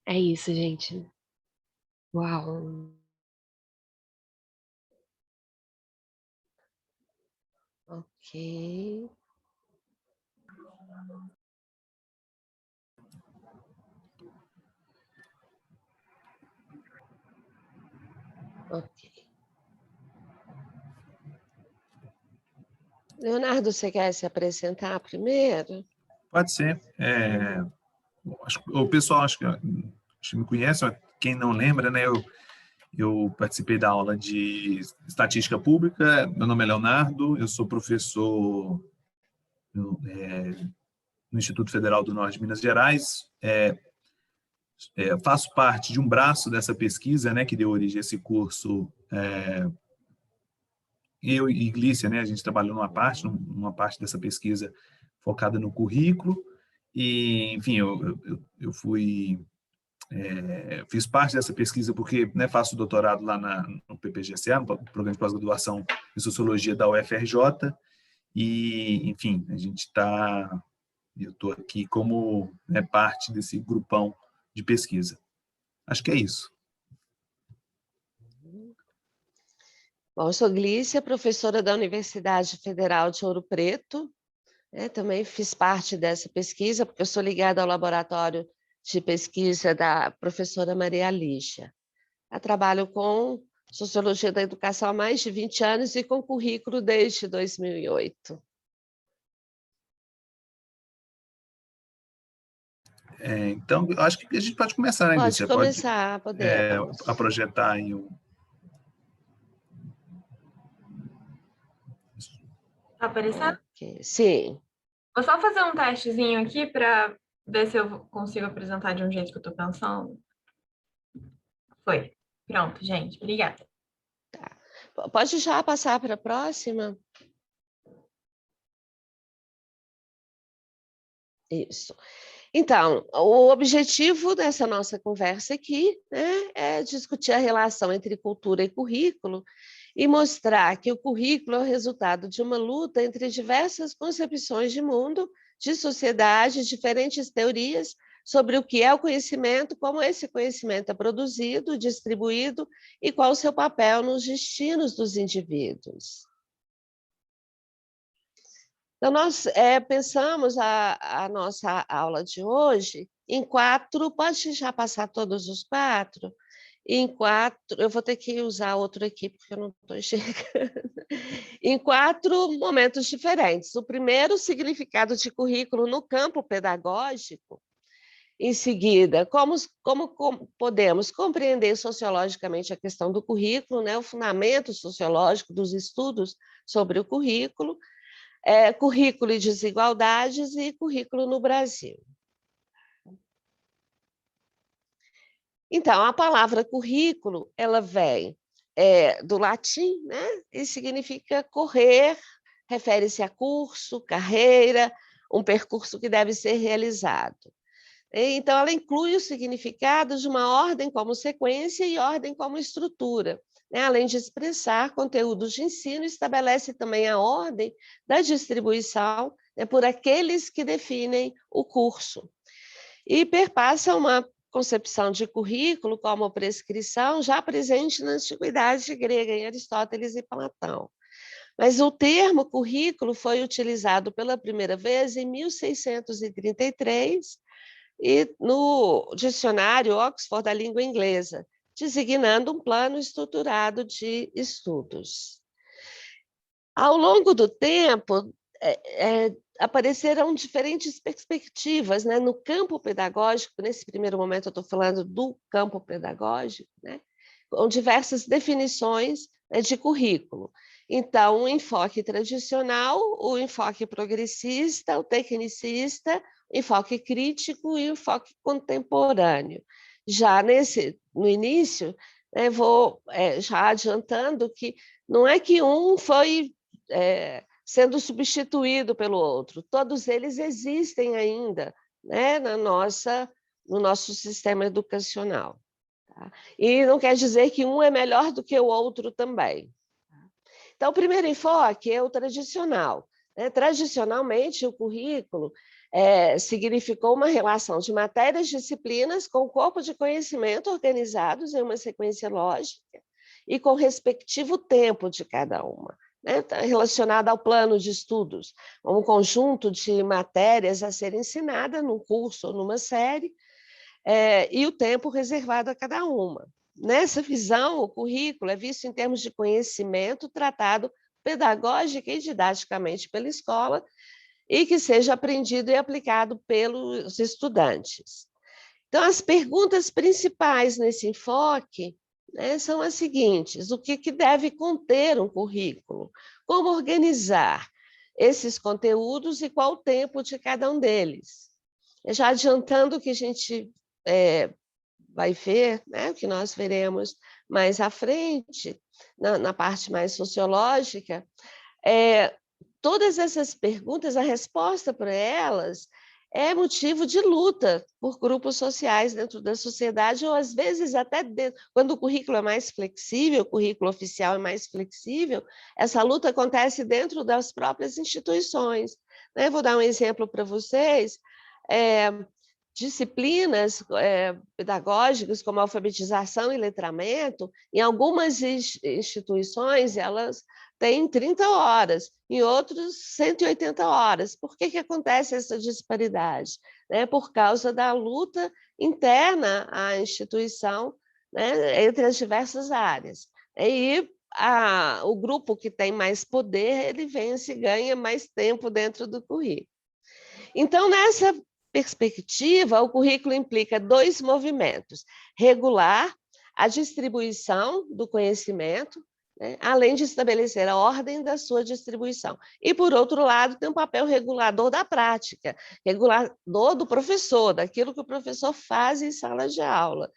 É isso, gente. Uau! Ok. Ok. Leonardo, você quer se apresentar primeiro? Pode ser. O pessoal acho que me conhece, quem não lembra, né? Eu participei da aula de estatística pública. Meu nome é Leonardo, eu sou professor no Instituto Federal do Norte de Minas Gerais. Faço parte de um braço dessa pesquisa, né, que deu origem a esse curso. Eu e Glícia, né, a gente trabalhou numa parte dessa pesquisa focada no currículo. E, enfim, eu fiz parte dessa pesquisa porque, né, faço doutorado lá no PPGCA, no Programa de Pós-Graduação em Sociologia da UFRJ. E, enfim, eu estou aqui como, né, parte desse grupão de pesquisa. Acho que é isso. Bom, eu sou Glícia, professora da Universidade Federal de Ouro Preto. Também fiz parte dessa pesquisa, porque eu sou ligada ao laboratório de pesquisa da professora Maria Lígia. Eu trabalho com Sociologia da Educação há mais de 20 anos e com currículo desde 2008. Então, eu acho que a gente pode começar, né, Pode Glícia? Pode começar, a podemos. projetar aí o... Tá aparecendo? Okay. Sim. Vou só fazer um testezinho aqui para ver se eu consigo apresentar de um jeito que eu estou pensando. Foi. Pronto, gente. Obrigada. Tá. Pode já passar para a próxima? Isso. Então, o objetivo dessa nossa conversa aqui, né, é discutir a relação entre cultura e currículo e mostrar que o currículo é o resultado de uma luta entre diversas concepções de mundo, de sociedade, diferentes teorias sobre o que é o conhecimento, como esse conhecimento é produzido, distribuído e qual o seu papel nos destinos dos indivíduos. Então, nós pensamos a nossa aula de hoje em 4, pode já passar todos os 4? Em 4, eu vou ter que usar outro aqui, porque eu não estou enxergando. Em 4 momentos diferentes. O primeiro, o significado de currículo no campo pedagógico. Em seguida, como podemos compreender sociologicamente a questão do currículo, né, o fundamento sociológico dos estudos sobre o currículo. Currículo e desigualdades e currículo no Brasil. Então, a palavra currículo, ela vem do latim, né? E significa correr, refere-se a curso, carreira, um percurso que deve ser realizado. Então, ela inclui o significado de uma ordem como sequência e ordem como estrutura. Além de expressar conteúdos de ensino, estabelece também a ordem da distribuição por aqueles que definem o curso. E perpassa uma concepção de currículo como prescrição já presente na antiguidade grega, em Aristóteles e Platão. Mas o termo currículo foi utilizado pela primeira vez em 1633 e no dicionário Oxford da língua inglesa, designando um plano estruturado de estudos. Ao longo do tempo, apareceram diferentes perspectivas, né? No campo pedagógico. Nesse primeiro momento eu estou falando do campo pedagógico, né? Com diversas definições, né, de currículo. Então, o enfoque tradicional, o enfoque progressista, o tecnicista, o enfoque crítico e o enfoque contemporâneo. Já no início, né, vou já adiantando que não é que um foi sendo substituído pelo outro. Todos eles existem ainda, né, no nosso sistema educacional. Tá? E não quer dizer que um é melhor do que o outro também. Então, o primeiro enfoque é o tradicional. Tradicionalmente, o currículo significou uma relação de matérias, disciplinas com corpo de conhecimento organizados em uma sequência lógica e com respectivo tempo de cada uma, né? Tá relacionada ao plano de estudos, um conjunto de matérias a ser ensinada num curso ou numa série, e o tempo reservado a cada uma. Nessa visão, o currículo é visto em termos de conhecimento tratado pedagógica e didaticamente pela escola e que seja aprendido e aplicado pelos estudantes. Então, as perguntas principais nesse enfoque, né, são as seguintes: o que deve conter um currículo? Como organizar esses conteúdos e qual o tempo de cada um deles? Já adiantando que a gente vai ver, né, o que nós veremos mais à frente, na parte mais sociológica, todas essas perguntas, a resposta para elas é motivo de luta por grupos sociais dentro da sociedade, ou às vezes até quando o currículo é mais flexível, o currículo oficial é mais flexível, essa luta acontece dentro das próprias instituições, né? Vou dar um exemplo para vocês. Disciplinas pedagógicas como alfabetização e letramento, em algumas instituições, elas têm 30 horas, em outros 180 horas. Por que acontece essa disparidade? Por causa da luta interna à instituição, né, entre as diversas áreas. E o grupo que tem mais poder, ele vence e ganha mais tempo dentro do currículo. Então, nessa perspectiva, o currículo implica 2 movimentos: regular a distribuição do conhecimento, né, além de estabelecer a ordem da sua distribuição. E, por outro lado, tem um papel regulador da prática, regulador do professor, daquilo que o professor faz em sala de aula,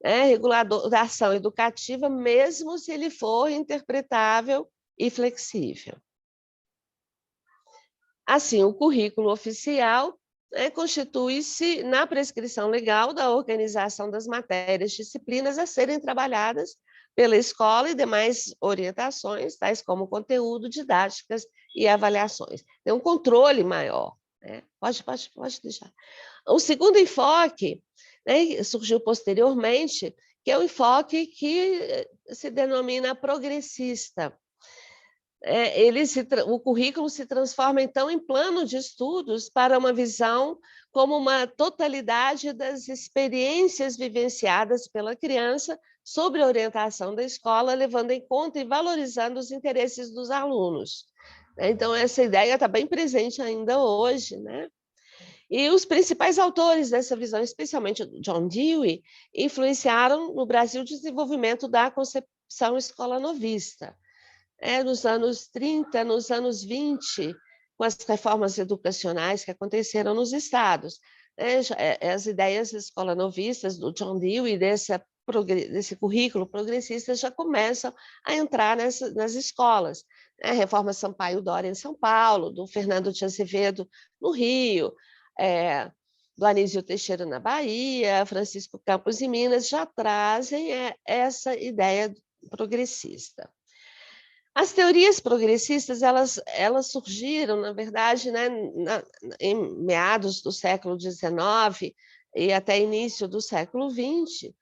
né, regulador da ação educativa, mesmo se ele for interpretável e flexível. Assim, o currículo oficial constitui-se na prescrição legal da organização das matérias, disciplinas a serem trabalhadas pela escola e demais orientações, tais como conteúdo, didáticas e avaliações. Tem um controle maior. Né? Pode deixar. O segundo enfoque, né, surgiu posteriormente, que é o enfoque que se denomina progressista. O currículo se transforma, então, em plano de estudos para uma visão como uma totalidade das experiências vivenciadas pela criança sobre a orientação da escola, levando em conta e valorizando os interesses dos alunos. Então, essa ideia está bem presente ainda hoje, né? E os principais autores dessa visão, especialmente John Dewey, influenciaram no Brasil o desenvolvimento da concepção escola novista. Nos anos 30, nos anos 20, com as reformas educacionais que aconteceram nos estados. As ideias escola-novistas do John Dewey, desse currículo progressista, já começam a entrar nas escolas. Reforma Sampaio Dória em São Paulo, do Fernando de Azevedo no Rio, do Anísio Teixeira na Bahia, Francisco Campos em Minas, já trazem essa ideia progressista. As teorias progressistas, elas surgiram, na verdade, né, em meados do século XIX e até início do século XX,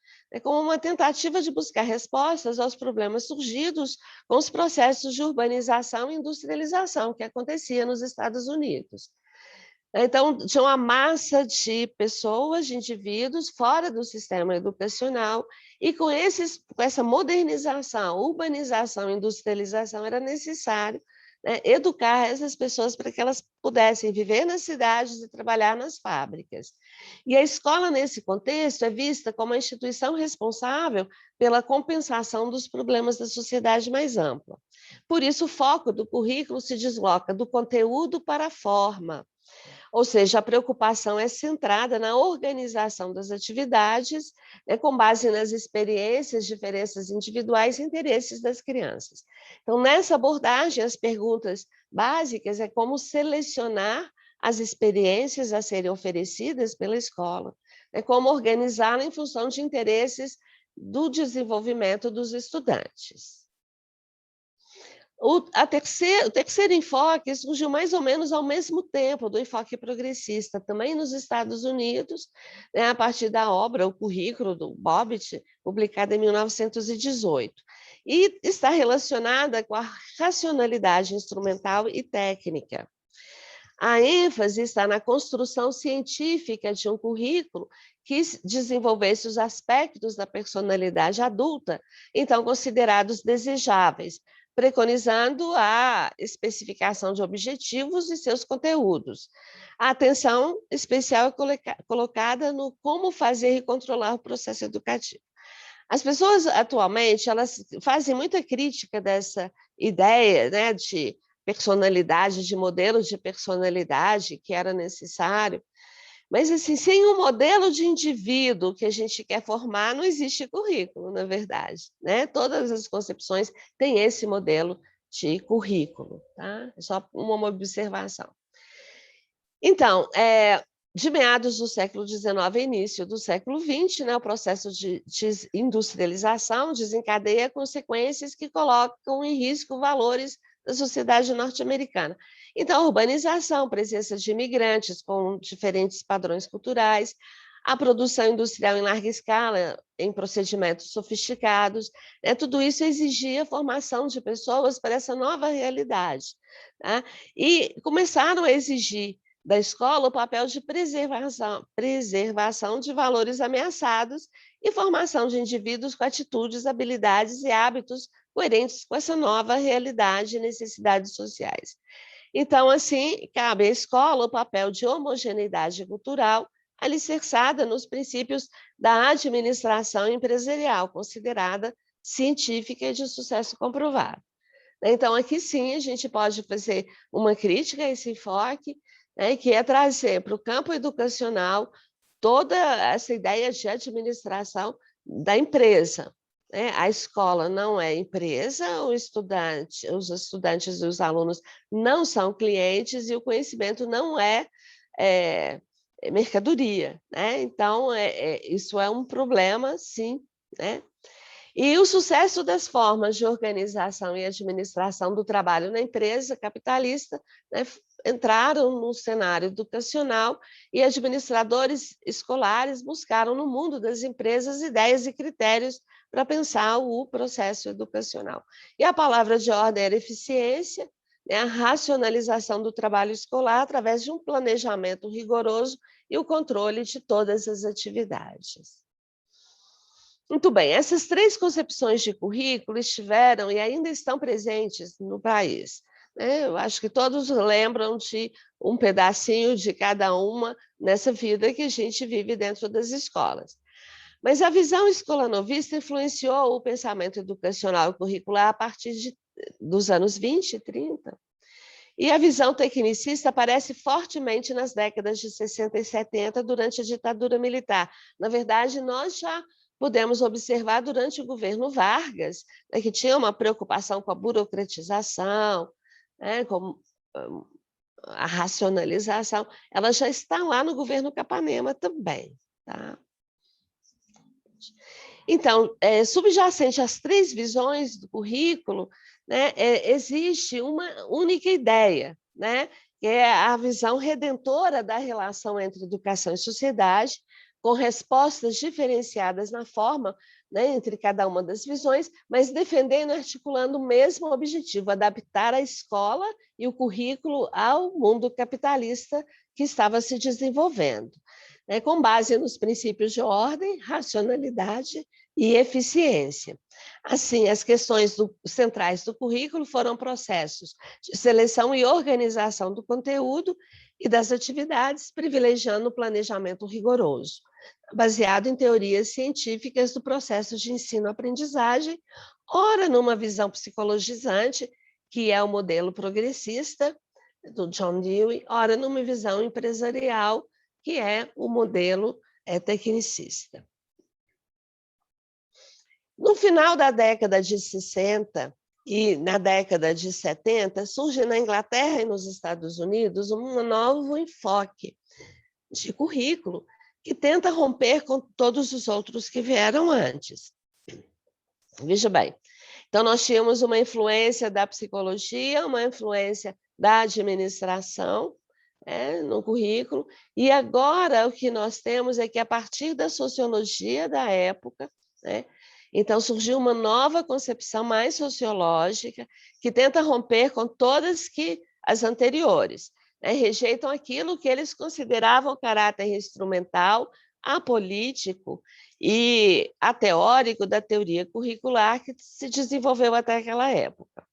como uma tentativa de buscar respostas aos problemas surgidos com os processos de urbanização e industrialização que acontecia nos Estados Unidos. Então, tinha uma massa de pessoas, de indivíduos fora do sistema educacional, e com essa modernização, urbanização, industrialização, era necessário, né, educar essas pessoas para que elas pudessem viver nas cidades e trabalhar nas fábricas. E a escola, nesse contexto, é vista como a instituição responsável pela compensação dos problemas da sociedade mais ampla. Por isso, o foco do currículo se desloca do conteúdo para a forma. Ou seja, a preocupação é centrada na organização das atividades, né, com base nas experiências, diferenças individuais e interesses das crianças. Então, nessa abordagem, as perguntas básicas é como selecionar as experiências a serem oferecidas pela escola, né, como organizá-la em função de interesses do desenvolvimento dos estudantes. O terceiro enfoque surgiu mais ou menos ao mesmo tempo do enfoque progressista, também nos Estados Unidos, né, a partir da obra O Currículo, do Bobbitt, publicada em 1918, e está relacionada com a racionalidade instrumental e técnica. A ênfase está na construção científica de um currículo que desenvolvesse os aspectos da personalidade adulta, então considerados desejáveis, preconizando a especificação de objetivos e seus conteúdos. A atenção especial é colocada no como fazer e controlar o processo educativo. As pessoas, atualmente, elas fazem muita crítica dessa ideia, né, de personalidade, de modelos de personalidade que era necessário, mas, assim, sem um modelo de indivíduo que a gente quer formar, não existe currículo, na verdade, né? Todas as concepções têm esse modelo de currículo, tá? Só uma observação. Então, de meados do século XIX e início do século XX, né, o processo de industrialização desencadeia consequências que colocam em risco valores da sociedade norte-americana. Então, a urbanização, presença de imigrantes com diferentes padrões culturais, a produção industrial em larga escala, em procedimentos sofisticados, né, tudo isso exigia a formação de pessoas para essa nova realidade. Tá? E começaram a exigir da escola o papel de preservação de valores ameaçados e formação de indivíduos com atitudes, habilidades e hábitos coerentes com essa nova realidade e necessidades sociais. Então, assim, cabe à escola o papel de homogeneidade cultural alicerçada nos princípios da administração empresarial, considerada científica e de sucesso comprovado. Então, aqui sim, a gente pode fazer uma crítica a esse enfoque, né, que é trazer para o campo educacional toda essa ideia de administração da empresa. Né? A escola não é empresa, os estudantes e os alunos não são clientes e o conhecimento não é mercadoria. Né? Então, isso é um problema, sim, né? E o sucesso das formas de organização e administração do trabalho na empresa capitalista, né, entraram no cenário educacional e administradores escolares buscaram no mundo das empresas ideias e critérios para pensar o processo educacional. E a palavra de ordem era eficiência, né, a racionalização do trabalho escolar através de um planejamento rigoroso e o controle de todas as atividades. Muito bem, essas três concepções de currículo estiveram e ainda estão presentes no país. Né? Eu acho que todos lembram de um pedacinho de cada uma nessa vida que a gente vive dentro das escolas. Mas a visão escolanovista influenciou o pensamento educacional e curricular a partir dos anos 20 e 30. E a visão tecnicista aparece fortemente nas décadas de 60 e 70, durante a ditadura militar. Na verdade, nós já podemos observar durante o governo Vargas, né, que tinha uma preocupação com a burocratização, né, com a racionalização, ela já está lá no governo Capanema também. Tá? Então, subjacente às três visões do currículo, né, existe uma única ideia, né, que é a visão redentora da relação entre educação e sociedade, com respostas diferenciadas na forma, né, entre cada uma das visões, mas defendendo e articulando o mesmo objetivo, adaptar a escola e o currículo ao mundo capitalista que estava se desenvolvendo, né, com base nos princípios de ordem, racionalidade e eficiência. Assim, as questões centrais do currículo foram processos de seleção e organização do conteúdo e das atividades, privilegiando o planejamento rigoroso, baseado em teorias científicas do processo de ensino-aprendizagem, ora numa visão psicologizante, que é o modelo progressista do John Dewey, ora numa visão empresarial, que é o modelo tecnicista. No final da década de 60 e na década de 70, surge na Inglaterra e nos Estados Unidos um novo enfoque de currículo que tenta romper com todos os outros que vieram antes. Veja bem, Então, nós tínhamos uma influência da psicologia, uma influência da administração, no currículo, e agora o que nós temos é que, a partir da sociologia da época, então surgiu uma nova concepção mais sociológica, que tenta romper com todas as anteriores, rejeitam aquilo que eles consideravam caráter instrumental, apolítico e ateórico da teoria curricular que se desenvolveu até aquela época.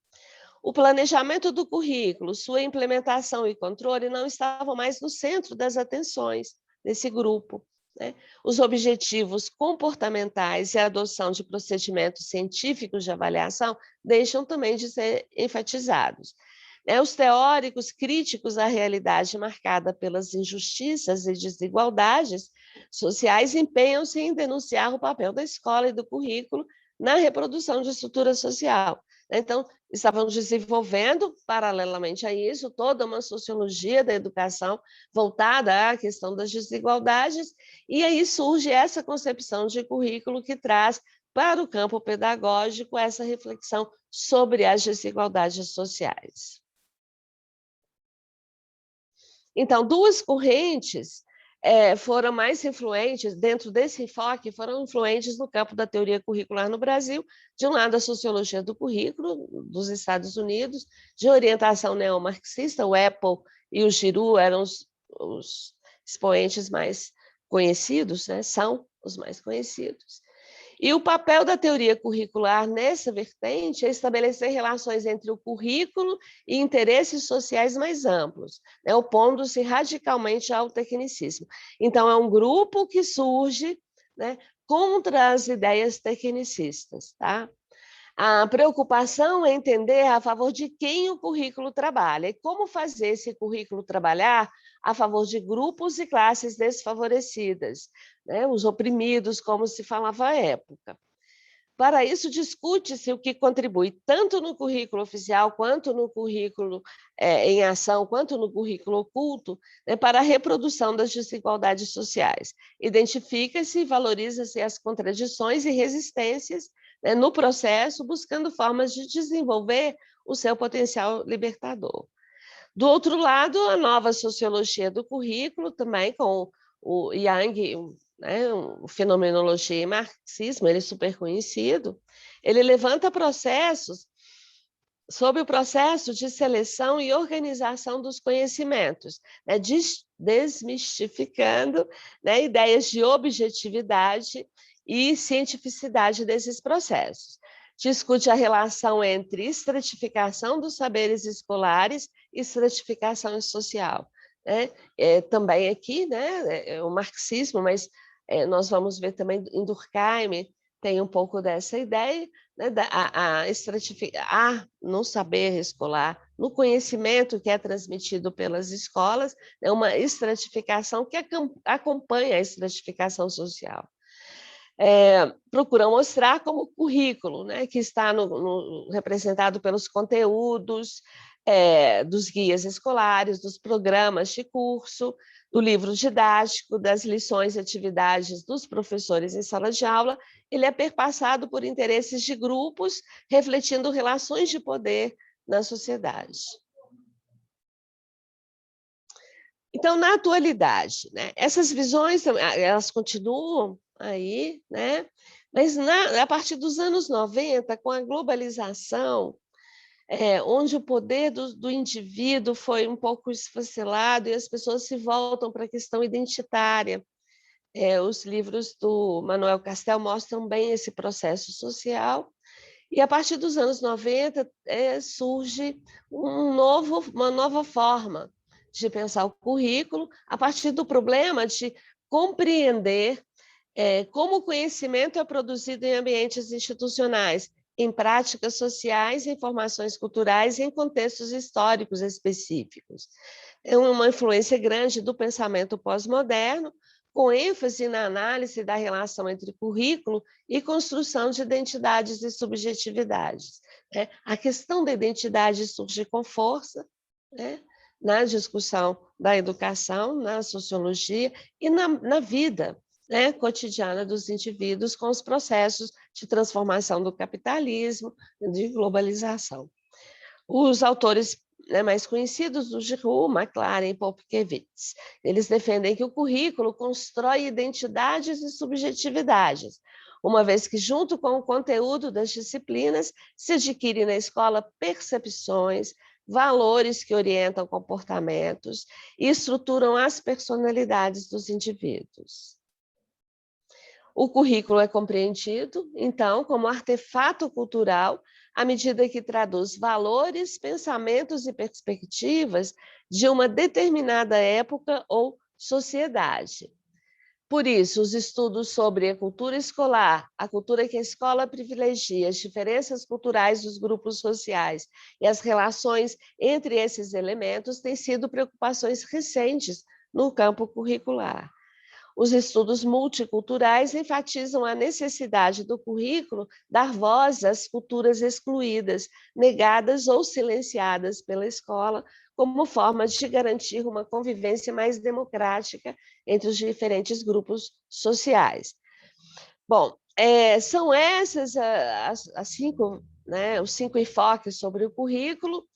O planejamento do currículo, sua implementação e controle não estavam mais no centro das atenções desse grupo. Os objetivos comportamentais e a adoção de procedimentos científicos de avaliação deixam também de ser enfatizados. Os teóricos críticos à realidade marcada pelas injustiças e desigualdades sociais empenham-se em denunciar o papel da escola e do currículo na reprodução de estrutura social. Então, estavam desenvolvendo, paralelamente a isso, toda uma sociologia da educação voltada à questão das desigualdades, e aí surge essa concepção de currículo que traz para o campo pedagógico essa reflexão sobre as desigualdades sociais. Então, duas correntes foram mais influentes, dentro desse enfoque, foram influentes no campo da teoria curricular no Brasil. De um lado, a sociologia do currículo dos Estados Unidos, de orientação neomarxista, o Apple e o Giroux eram os expoentes mais conhecidos, são os mais conhecidos. E o papel da teoria curricular nessa vertente é estabelecer relações entre o currículo e interesses sociais mais amplos, opondo-se radicalmente ao tecnicismo. Então, é um grupo que surge contra as ideias tecnicistas. Tá? A preocupação é entender a favor de quem o currículo trabalha e como fazer esse currículo trabalhar a favor de grupos e classes desfavorecidas, os oprimidos, como se falava à época. Para isso, discute-se o que contribui tanto no currículo oficial, quanto no currículo em ação, quanto no currículo oculto, para a reprodução das desigualdades sociais. Identifica-se e valoriza-se as contradições e resistências no processo, buscando formas de desenvolver o seu potencial libertador. Do outro lado, a nova sociologia do currículo, também com o Yang, o fenomenologia e marxismo, ele é super conhecido, ele levanta processos sobre o processo de seleção e organização dos conhecimentos, desmistificando ideias de objetividade e cientificidade desses processos. Discute a relação entre estratificação dos saberes escolares e estratificação social. Também aqui, o marxismo, mas nós vamos ver também em Durkheim, tem um pouco dessa ideia, no saber escolar, no conhecimento que é transmitido pelas escolas, uma estratificação que acompanha a estratificação social. Procura mostrar como o currículo, que está representado pelos conteúdos dos guias escolares, dos programas de curso, do livro didático, das lições e atividades dos professores em sala de aula, ele é perpassado por interesses de grupos, refletindo relações de poder na sociedade. Então, na atualidade, essas visões, elas continuam aí, mas a partir dos anos 90, com a globalização, onde o poder do indivíduo foi um pouco esfacelado e as pessoas se voltam para a questão identitária. Os livros do Manuel Castells mostram bem esse processo social, e a partir dos anos 90 surge uma nova forma de pensar o currículo, a partir do problema de compreender como o conhecimento é produzido em ambientes institucionais, em práticas sociais, em formações culturais e em contextos históricos específicos. É uma influência grande do pensamento pós-moderno, com ênfase na análise da relação entre currículo e construção de identidades e subjetividades. A questão da identidade surge com força na discussão da educação, na sociologia e na vida cotidiana dos indivíduos, com os processos de transformação do capitalismo, de globalização. Os autores, né, mais conhecidos do Giroux, McLaren e Popkiewicz, eles defendem que o currículo constrói identidades e subjetividades, uma vez que, junto com o conteúdo das disciplinas, se adquire na escola percepções, valores que orientam comportamentos e estruturam as personalidades dos indivíduos. O currículo é compreendido, então, como artefato cultural, à medida que traduz valores, pensamentos e perspectivas de uma determinada época ou sociedade. Por isso, os estudos sobre a cultura escolar, a cultura que a escola privilegia, as diferenças culturais dos grupos sociais e as relações entre esses elementos têm sido preocupações recentes no campo curricular. Os estudos multiculturais enfatizam a necessidade do currículo dar voz às culturas excluídas, negadas ou silenciadas pela escola, como forma de garantir uma convivência mais democrática entre os diferentes grupos sociais. Bom, são essas os 5 enfoques sobre o currículo.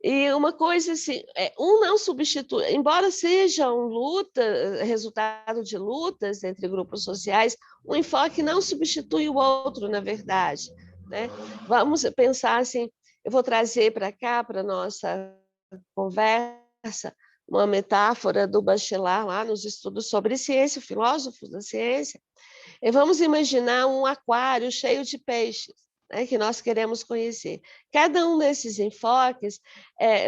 E uma coisa assim, um não substitui, embora sejam resultado de lutas entre grupos sociais, um enfoque não substitui o outro, na verdade, né? Vamos pensar assim, eu vou trazer para cá, para a nossa conversa, uma metáfora do Bachelard lá nos estudos sobre ciência, filósofos da ciência, e vamos imaginar um aquário cheio de peixes, né, que nós queremos conhecer. Cada um desses enfoques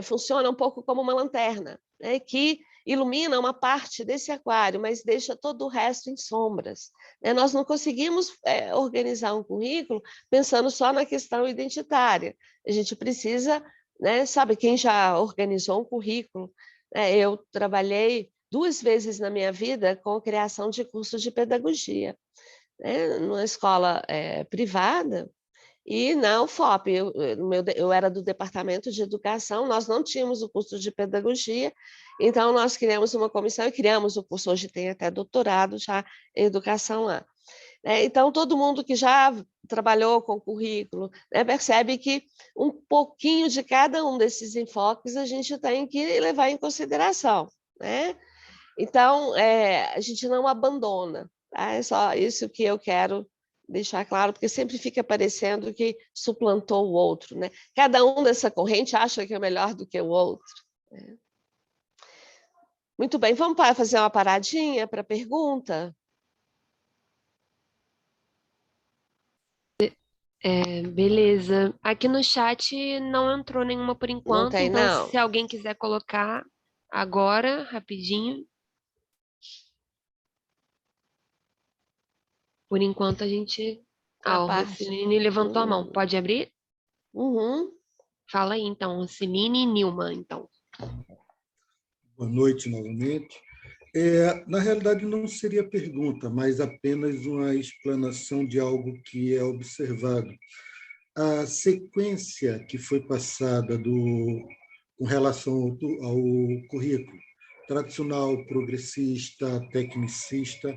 funciona um pouco como uma lanterna, né, que ilumina uma parte desse aquário, mas deixa todo o resto em sombras. Né? Nós não conseguimos organizar um currículo pensando só na questão identitária. A gente precisa, né, sabe, quem já organizou um currículo, né, eu trabalhei 2 vezes na minha vida com a criação de cursos de pedagogia, né, numa escola privada, e na UFOP, eu era do departamento de educação, nós não tínhamos o curso de pedagogia, então nós criamos uma comissão e criamos o curso, hoje tem até doutorado já em educação lá. Então, todo mundo que já trabalhou com currículo, né, percebe que um pouquinho de cada um desses enfoques a gente tem que levar em consideração, né? Então, a gente não abandona, tá? É só isso que eu quero deixar claro, porque sempre fica parecendo que suplantou o outro, né? Cada um dessa corrente acha que é melhor do que o outro, né? Muito bem, vamos fazer uma paradinha para pergunta? Beleza. Aqui no chat não entrou nenhuma por Não enquanto, tem, então não? se alguém quiser colocar agora, rapidinho. Por enquanto a gente... A o parte. Rosciline levantou a mão. Pode abrir? Uhum. Fala aí, então. Rosciline Nilman, então. Boa noite, novamente. Na realidade, não seria pergunta, mas apenas uma explanação de algo que é observado. A sequência que foi passada com relação ao currículo, tradicional, progressista, tecnicista,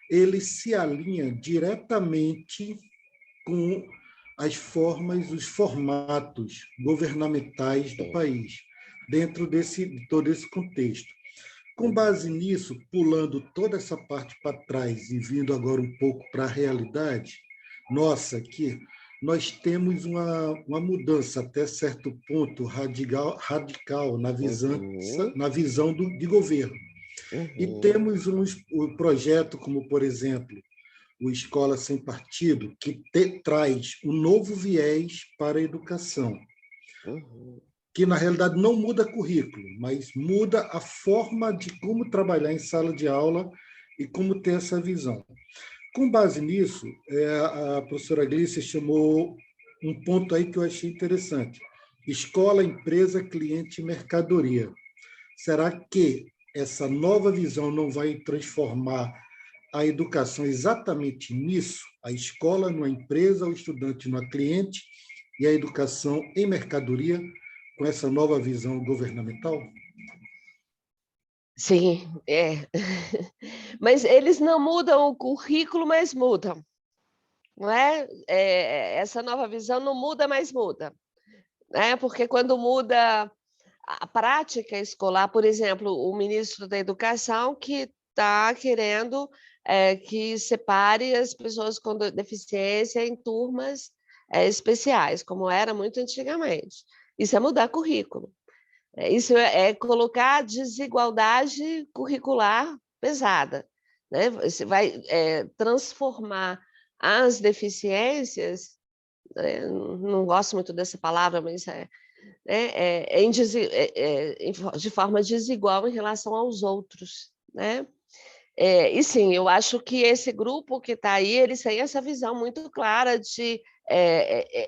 ele se alinha diretamente com as formas, os formatos governamentais do país, dentro de todo esse contexto. Com base nisso, pulando toda essa parte para trás e vindo agora um pouco para a realidade, nossa, aqui nós temos uma mudança até certo ponto radical na visão de governo. E temos um projeto como, por exemplo, o Escola Sem Partido, que traz um novo viés para a educação, que, na realidade, não muda currículo, mas muda a forma de como trabalhar em sala de aula e como ter essa visão. Com base nisso, a professora Glícia chamou um ponto aí que eu achei interessante. Escola, empresa, cliente e mercadoria. Será que essa nova visão não vai transformar a educação exatamente nisso? A escola numa empresa, o estudante numa cliente e a educação em mercadoria, com essa nova visão governamental? Sim, Mas eles não mudam o currículo, mas mudam. não é? Essa nova visão não muda, mas muda, né? Porque quando muda a prática escolar, por exemplo, o ministro da Educação que está querendo que separe as pessoas com deficiência em turmas especiais, como era muito antigamente. Isso é mudar currículo. Isso é colocar desigualdade curricular pesada, né? Você vai transformar as deficiências, não gosto muito dessa palavra, mas de forma desigual em relação aos outros, né? E sim, eu acho que esse grupo que está aí, eles têm essa visão muito clara de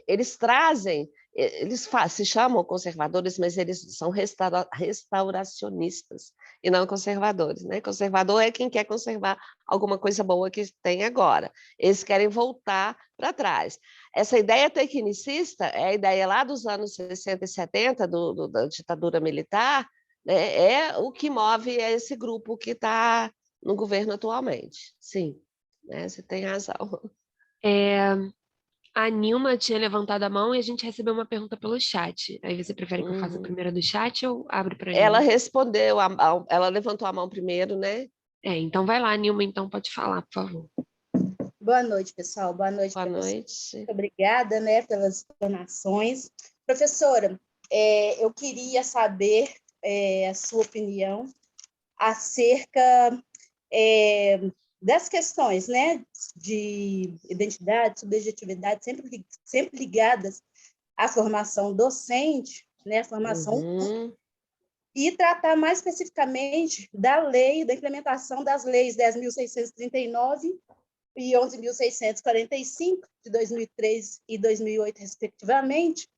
eles trazem, eles se chamam conservadores, mas eles são restauracionistas e não conservadores, né? Conservador é quem quer conservar alguma coisa boa que tem agora. Eles querem voltar para trás. Essa ideia tecnicista é a ideia lá dos anos 60 e 70, da ditadura militar, né? É o que move esse grupo que está no governo atualmente. Sim, né? Você tem razão. A Nilma tinha levantado a mão e a gente recebeu uma pergunta pelo chat. Aí você prefere que eu faça a Uhum. primeira do chat ou abro para a Ela Nilma? respondeu, ela levantou a mão primeiro, né? Então vai lá, Nilma, então pode falar, por favor. Boa noite, pessoal. Boa noite, Boa professor. noite. Muito obrigada, né, pelas explanações. Professora, eu queria saber a sua opinião acerca das questões, né, de identidade, subjetividade, sempre ligadas à formação docente, né, formação, e tratar mais especificamente da lei, da implementação das leis 10.639 e 11.645, de 2003 e 2008, respectivamente,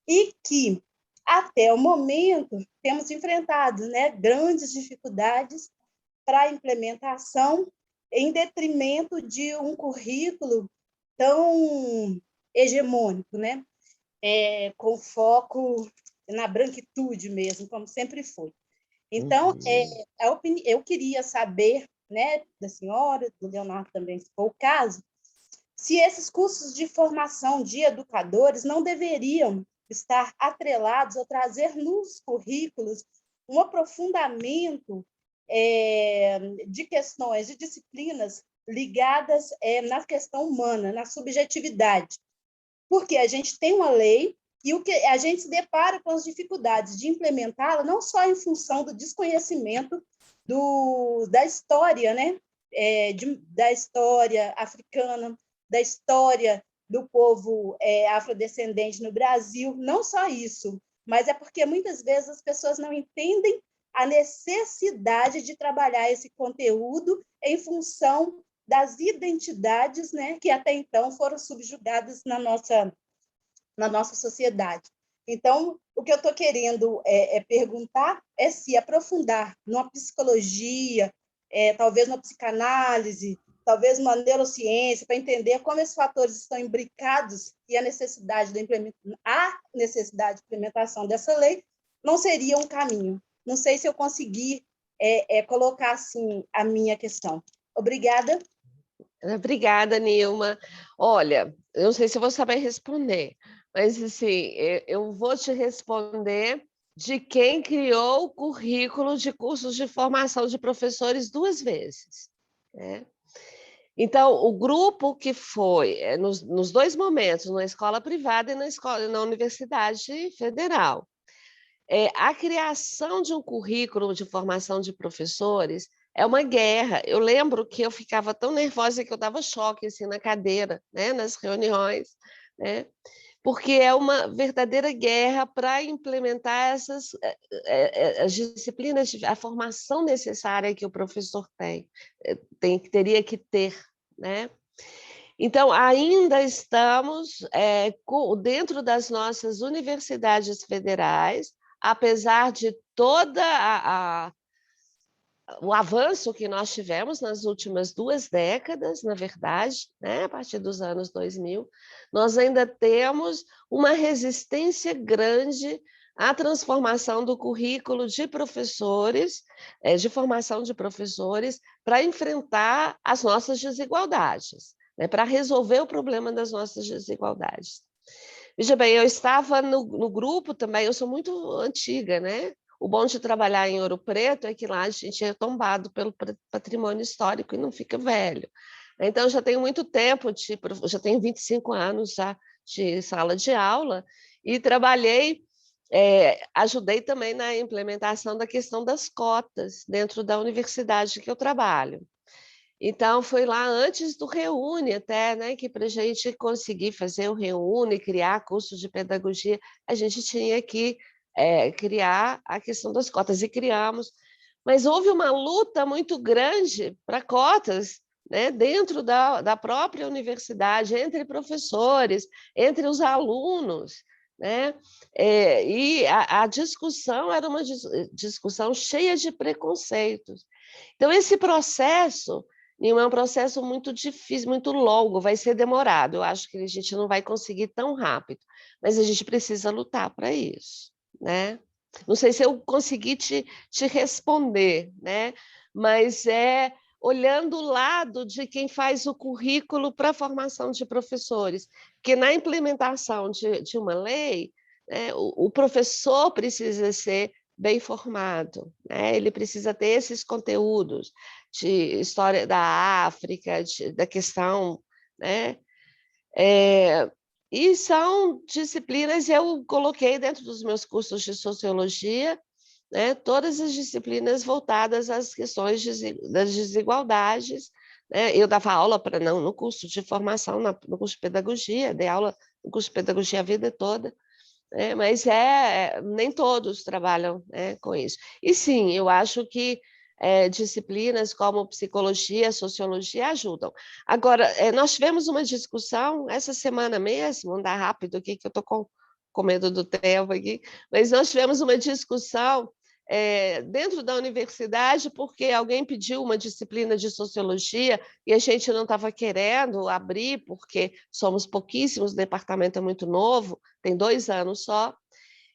e que, até o momento, temos enfrentado, né, grandes dificuldades para a implementação, em detrimento de um currículo tão hegemônico, né, com foco na branquitude mesmo, como sempre foi. Então, eu queria saber, né, da senhora, do Leonardo também, se for o caso, se esses cursos de formação de educadores não deveriam estar atrelados ou trazer nos currículos um aprofundamento de questões, de disciplinas ligadas na questão humana, na subjetividade. Porque a gente tem uma lei e o que a gente se depara com as dificuldades de implementá-la, não só em função do desconhecimento da história, né? Da história africana, da história do povo afrodescendente no Brasil, não só isso, mas é porque muitas vezes as pessoas não entendem a necessidade de trabalhar esse conteúdo em função das identidades, né, que até então foram subjugadas na nossa sociedade. Então, o que eu estou querendo perguntar é se aprofundar numa psicologia, talvez numa psicanálise, talvez numa neurociência, para entender como esses fatores estão imbricados e a necessidade de implementação dessa lei não seria um caminho. Não sei se eu consegui colocar assim a minha questão. Obrigada. Obrigada, Nilma. Olha, eu não sei se eu vou saber responder, mas assim, eu vou te responder de quem criou o currículo de cursos de formação de professores 2 vezes, né? Então, o grupo que foi, nos 2 momentos, na escola privada e na Universidade Federal, a criação de um currículo de formação de professores é uma guerra. Eu lembro que eu ficava tão nervosa que eu dava choque assim, na cadeira, né, nas reuniões, né, porque é uma verdadeira guerra para implementar as disciplinas, a formação necessária que o professor teria que ter, né? Então, ainda estamos dentro das nossas universidades federais, apesar de todo o avanço que nós tivemos nas últimas 2 décadas, na verdade, né, a partir dos anos 2000, nós ainda temos uma resistência grande à transformação do currículo de professores, de formação de professores, para enfrentar as nossas desigualdades. né, para resolver o problema das nossas desigualdades. Veja bem, eu estava no grupo também, eu sou muito antiga, né? O bom de trabalhar em Ouro Preto é que lá a gente é tombado pelo patrimônio histórico e não fica velho. Então, já tenho muito tempo, já tenho 25 anos já de sala de aula e trabalhei, ajudei também na implementação da questão das cotas dentro da universidade que eu trabalho. Então, foi lá antes do Reúne até, né, que para a gente conseguir fazer o Reúne, criar curso de pedagogia, a gente tinha que criar a questão das cotas, e criamos. Mas houve uma luta muito grande para cotas, né, dentro da própria universidade, entre professores, entre os alunos, né? E a discussão era uma discussão cheia de preconceitos. Então, esse processo é um processo muito difícil, muito longo, vai ser demorado. Eu acho que a gente não vai conseguir tão rápido, mas a gente precisa lutar para isso, né? Não sei se eu consegui te responder, né? Mas olhando o lado de quem faz o currículo para a formação de professores, porque na implementação de uma lei, né, o professor precisa ser bem formado, né? Ele precisa ter esses conteúdos de história da África, da questão, né? E são disciplinas, eu coloquei dentro dos meus cursos de sociologia, né, todas as disciplinas voltadas às questões das desigualdades, né? Eu dava aula no curso de formação, no curso de pedagogia, dei aula no curso de pedagogia a vida toda, mas nem todos trabalham, né, com isso. E sim, eu acho que disciplinas como psicologia, sociologia ajudam. Agora, nós tivemos uma discussão essa semana mesmo, vou andar rápido aqui, que eu estou com medo do tempo aqui, mas nós tivemos uma discussão dentro da universidade, porque alguém pediu uma disciplina de sociologia e a gente não estava querendo abrir, porque somos pouquíssimos, o departamento é muito novo, tem 2 anos só,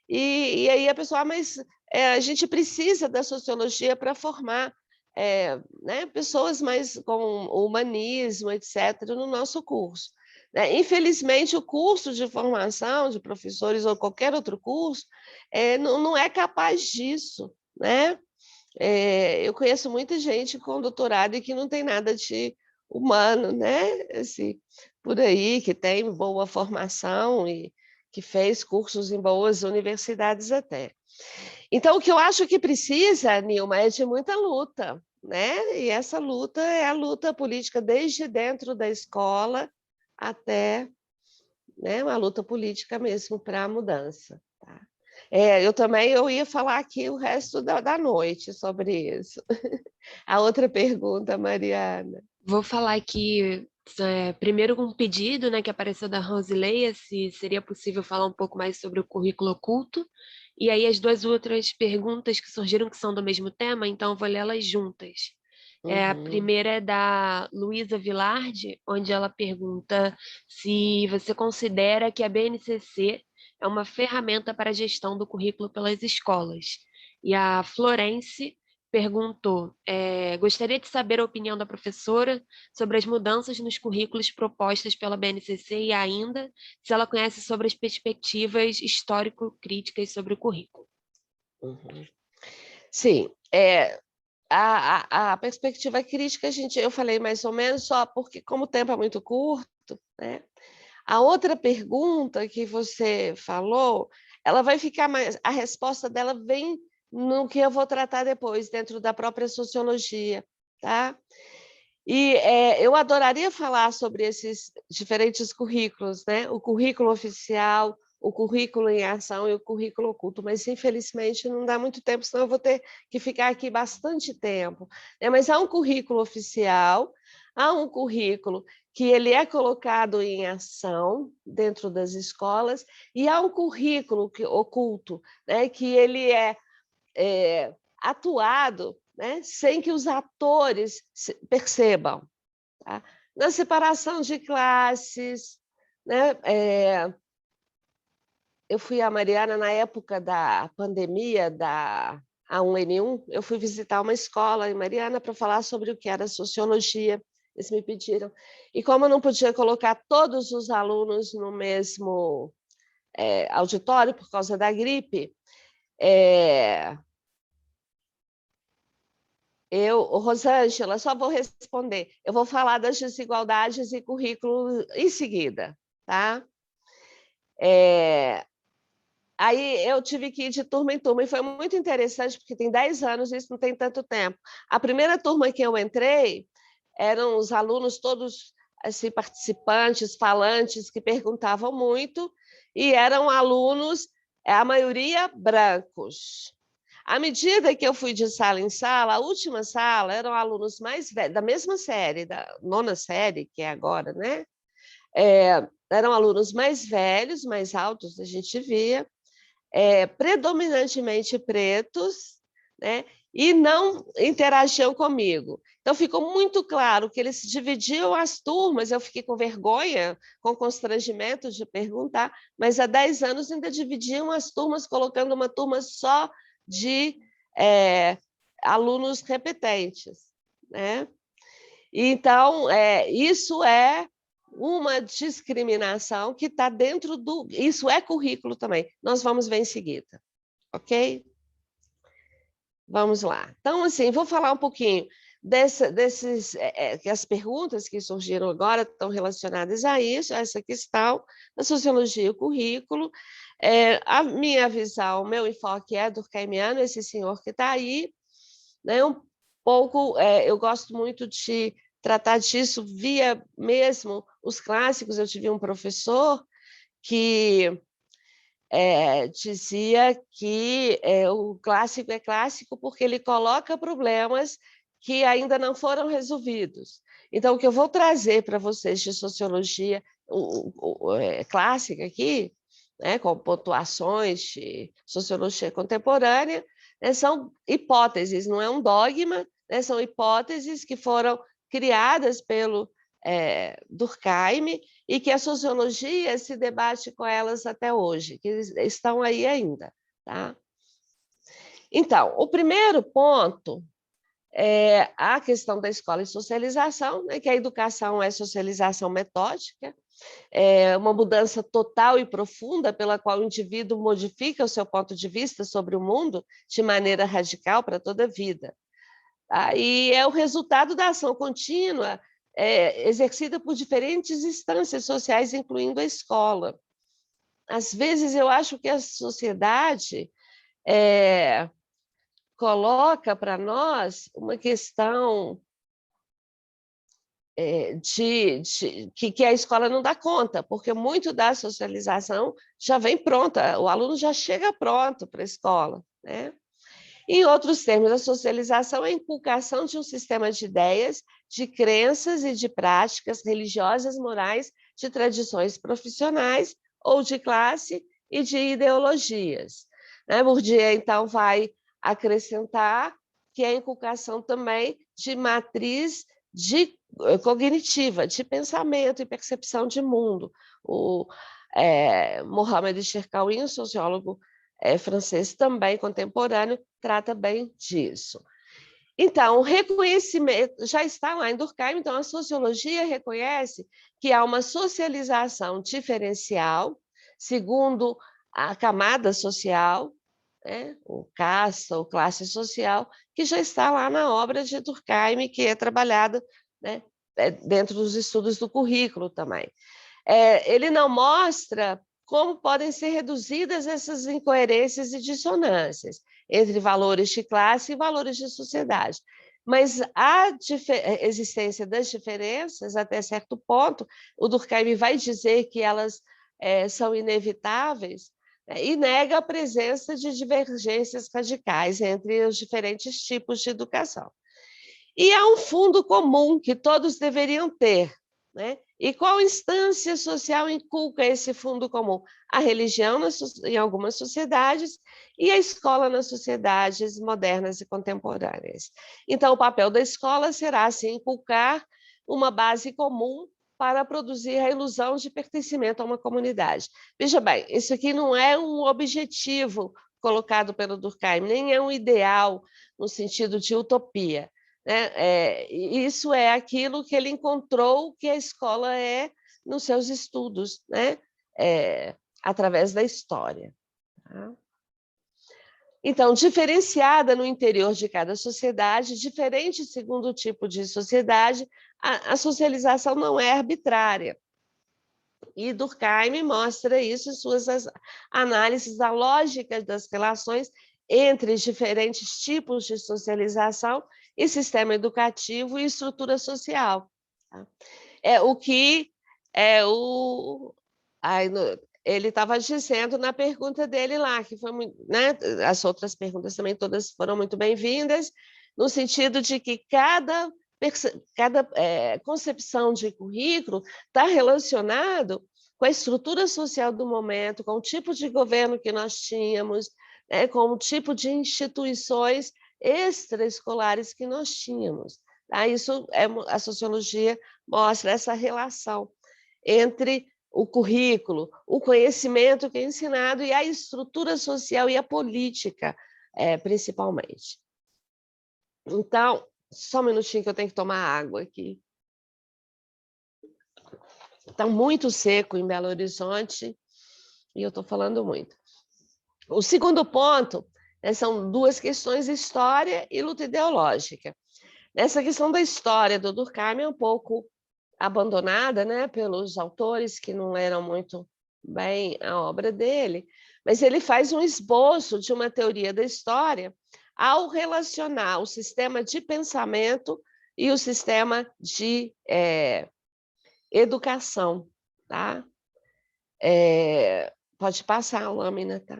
e aí a pessoa, mas a gente precisa da sociologia para formar né, pessoas mais com humanismo, etc., no nosso curso. Né? Infelizmente, o curso de formação de professores ou qualquer outro curso não é capaz disso. Né? Eu conheço muita gente com doutorado e que não tem nada de humano, né? Assim, por aí, que tem boa formação e que fez cursos em boas universidades até. Então, o que eu acho que precisa, Nilma, é de muita luta, né? E essa luta é a luta política desde dentro da escola até, né, uma luta política mesmo para a mudança. Tá? Eu ia falar aqui o resto da noite sobre isso. A outra pergunta, Mariana. Vou falar aqui primeiro com um pedido, né, que apareceu da Rosileia, se seria possível falar um pouco mais sobre o currículo oculto. E aí as 2 outras perguntas que surgiram, que são do mesmo tema, então eu vou ler elas juntas. A primeira é da Luísa Vilardi, onde ela pergunta se você considera que a BNCC é uma ferramenta para a gestão do currículo pelas escolas. E a Florence perguntou, gostaria de saber a opinião da professora sobre as mudanças nos currículos propostas pela BNCC e ainda se ela conhece sobre as perspectivas histórico-críticas sobre o currículo. Sim, a perspectiva crítica, eu falei mais ou menos só porque, como o tempo é muito curto, né? A outra pergunta que você falou, ela vai ficar mais. A resposta dela vem no que eu vou tratar depois, dentro da própria sociologia, tá? E eu adoraria falar sobre esses diferentes currículos, né? O currículo oficial, o currículo em ação e o currículo oculto, mas infelizmente não dá muito tempo, senão eu vou ter que ficar aqui bastante tempo. Mas há um currículo oficial, há um currículo que ele é colocado em ação dentro das escolas, e há um currículo oculto, né, que ele é atuado, né, sem que os atores percebam. Tá? Na separação de classes, né, eu fui a Mariana na época da pandemia da A1N1, eu fui visitar uma escola em Mariana para falar sobre o que era sociologia, eles me pediram. E como eu não podia colocar todos os alunos no mesmo auditório por causa da gripe, Rosângela, só vou responder. Eu vou falar das desigualdades e currículo em seguida, tá? Aí eu tive que ir de turma em turma, e foi muito interessante, porque tem 10 anos, isso não tem tanto tempo. A primeira turma que eu entrei eram os alunos todos assim, participantes, falantes, que perguntavam muito, e eram alunos, a maioria brancos. À medida que eu fui de sala em sala, a última sala eram alunos mais velhos, da mesma série, da 9ª série, que é agora, né? Eram alunos mais velhos, mais altos, a gente via, predominantemente pretos, né? E não interagiam comigo. Então, ficou muito claro que eles dividiam as turmas, eu fiquei com vergonha, com constrangimento de perguntar, mas há 10 anos ainda dividiam as turmas, colocando uma turma só de alunos repetentes, né? Então, isso é uma discriminação que está dentro do... Isso é currículo também. Nós vamos ver em seguida, ok? Vamos lá. Então, assim, vou falar um pouquinho as perguntas que surgiram agora estão relacionadas a isso, a essa questão da sociologia e o currículo. A minha visão, o meu enfoque é durkheimiano, esse senhor que está aí, né? Um pouco, eu gosto muito de tratar disso via mesmo os clássicos. Eu tive um professor que dizia que o clássico é clássico porque ele coloca problemas que ainda não foram resolvidos. Então, o que eu vou trazer para vocês de sociologia clássica aqui, né, com pontuações de sociologia contemporânea, né, são hipóteses, não é um dogma, né, são hipóteses que foram criadas pelo Durkheim e que a sociologia se debate com elas até hoje, que estão aí ainda. Tá? Então, o primeiro ponto é a questão da escola e socialização, né, que a educação é socialização metódica, é uma mudança total e profunda pela qual o indivíduo modifica o seu ponto de vista sobre o mundo de maneira radical para toda a vida. E é o resultado da ação contínua exercida por diferentes instâncias sociais, incluindo a escola. Às vezes, eu acho que a sociedade coloca para nós uma questão que a escola não dá conta, porque muito da socialização já vem pronta, o aluno já chega pronto para a escola, né? Em outros termos, a socialização é a inculcação de um sistema de ideias, de crenças e de práticas religiosas, morais, de tradições profissionais ou de classe e de ideologias. Bourdieu, então, vai acrescentar que é a inculcação também de matriz cognitiva, de pensamento e percepção de mundo. O Mohamed Cherkaoui, um sociólogo francês também contemporâneo, trata bem disso. Então, o reconhecimento já está lá em Durkheim, então a sociologia reconhece que há uma socialização diferencial, segundo a camada social, né, o casta, ou classe social, que já está lá na obra de Durkheim, que é trabalhada, né, dentro dos estudos do currículo também. Ele não mostra como podem ser reduzidas essas incoerências e dissonâncias entre valores de classe e valores de sociedade. Mas a existência das diferenças, até certo ponto, o Durkheim vai dizer que elas são inevitáveis, né, e nega a presença de divergências radicais entre os diferentes tipos de educação. E há um fundo comum que todos deveriam ter, né? E qual instância social inculca esse fundo comum? A religião em algumas sociedades e a escola nas sociedades modernas e contemporâneas. Então, o papel da escola será, assim, inculcar uma base comum para produzir a ilusão de pertencimento a uma comunidade. Veja bem, isso aqui não é um objetivo colocado pelo Durkheim, nem é um ideal no sentido de utopia. né? Isso é aquilo que ele encontrou que a escola é nos seus estudos, né? Através da história. Tá? Então, diferenciada no interior de cada sociedade, diferente segundo o tipo de sociedade, a socialização não é arbitrária. E Durkheim mostra isso em suas análises da lógica das relações entre diferentes tipos de socialização e sistema educativo e estrutura social. Tá? O que ele estava dizendo na pergunta dele lá, que foi muito, né? As outras perguntas também todas foram muito bem-vindas, no sentido de que cada concepção de currículo está relacionado com a estrutura social do momento, com o tipo de governo que nós tínhamos, né, com o tipo de instituições extraescolares que nós tínhamos. Tá? Isso a sociologia mostra essa relação entre o currículo, o conhecimento que é ensinado e a estrutura social e a política, principalmente. Então, só um minutinho que eu tenho que tomar água aqui. Está muito seco em Belo Horizonte e eu estou falando muito. O segundo ponto, né, são duas questões, história e luta ideológica. Essa questão da história do Durkheim é um pouco abandonada, né, pelos autores que não leram muito bem a obra dele, mas ele faz um esboço de uma teoria da história ao relacionar o sistema de pensamento e o sistema de educação. Tá? Pode passar a lâmina. Tá?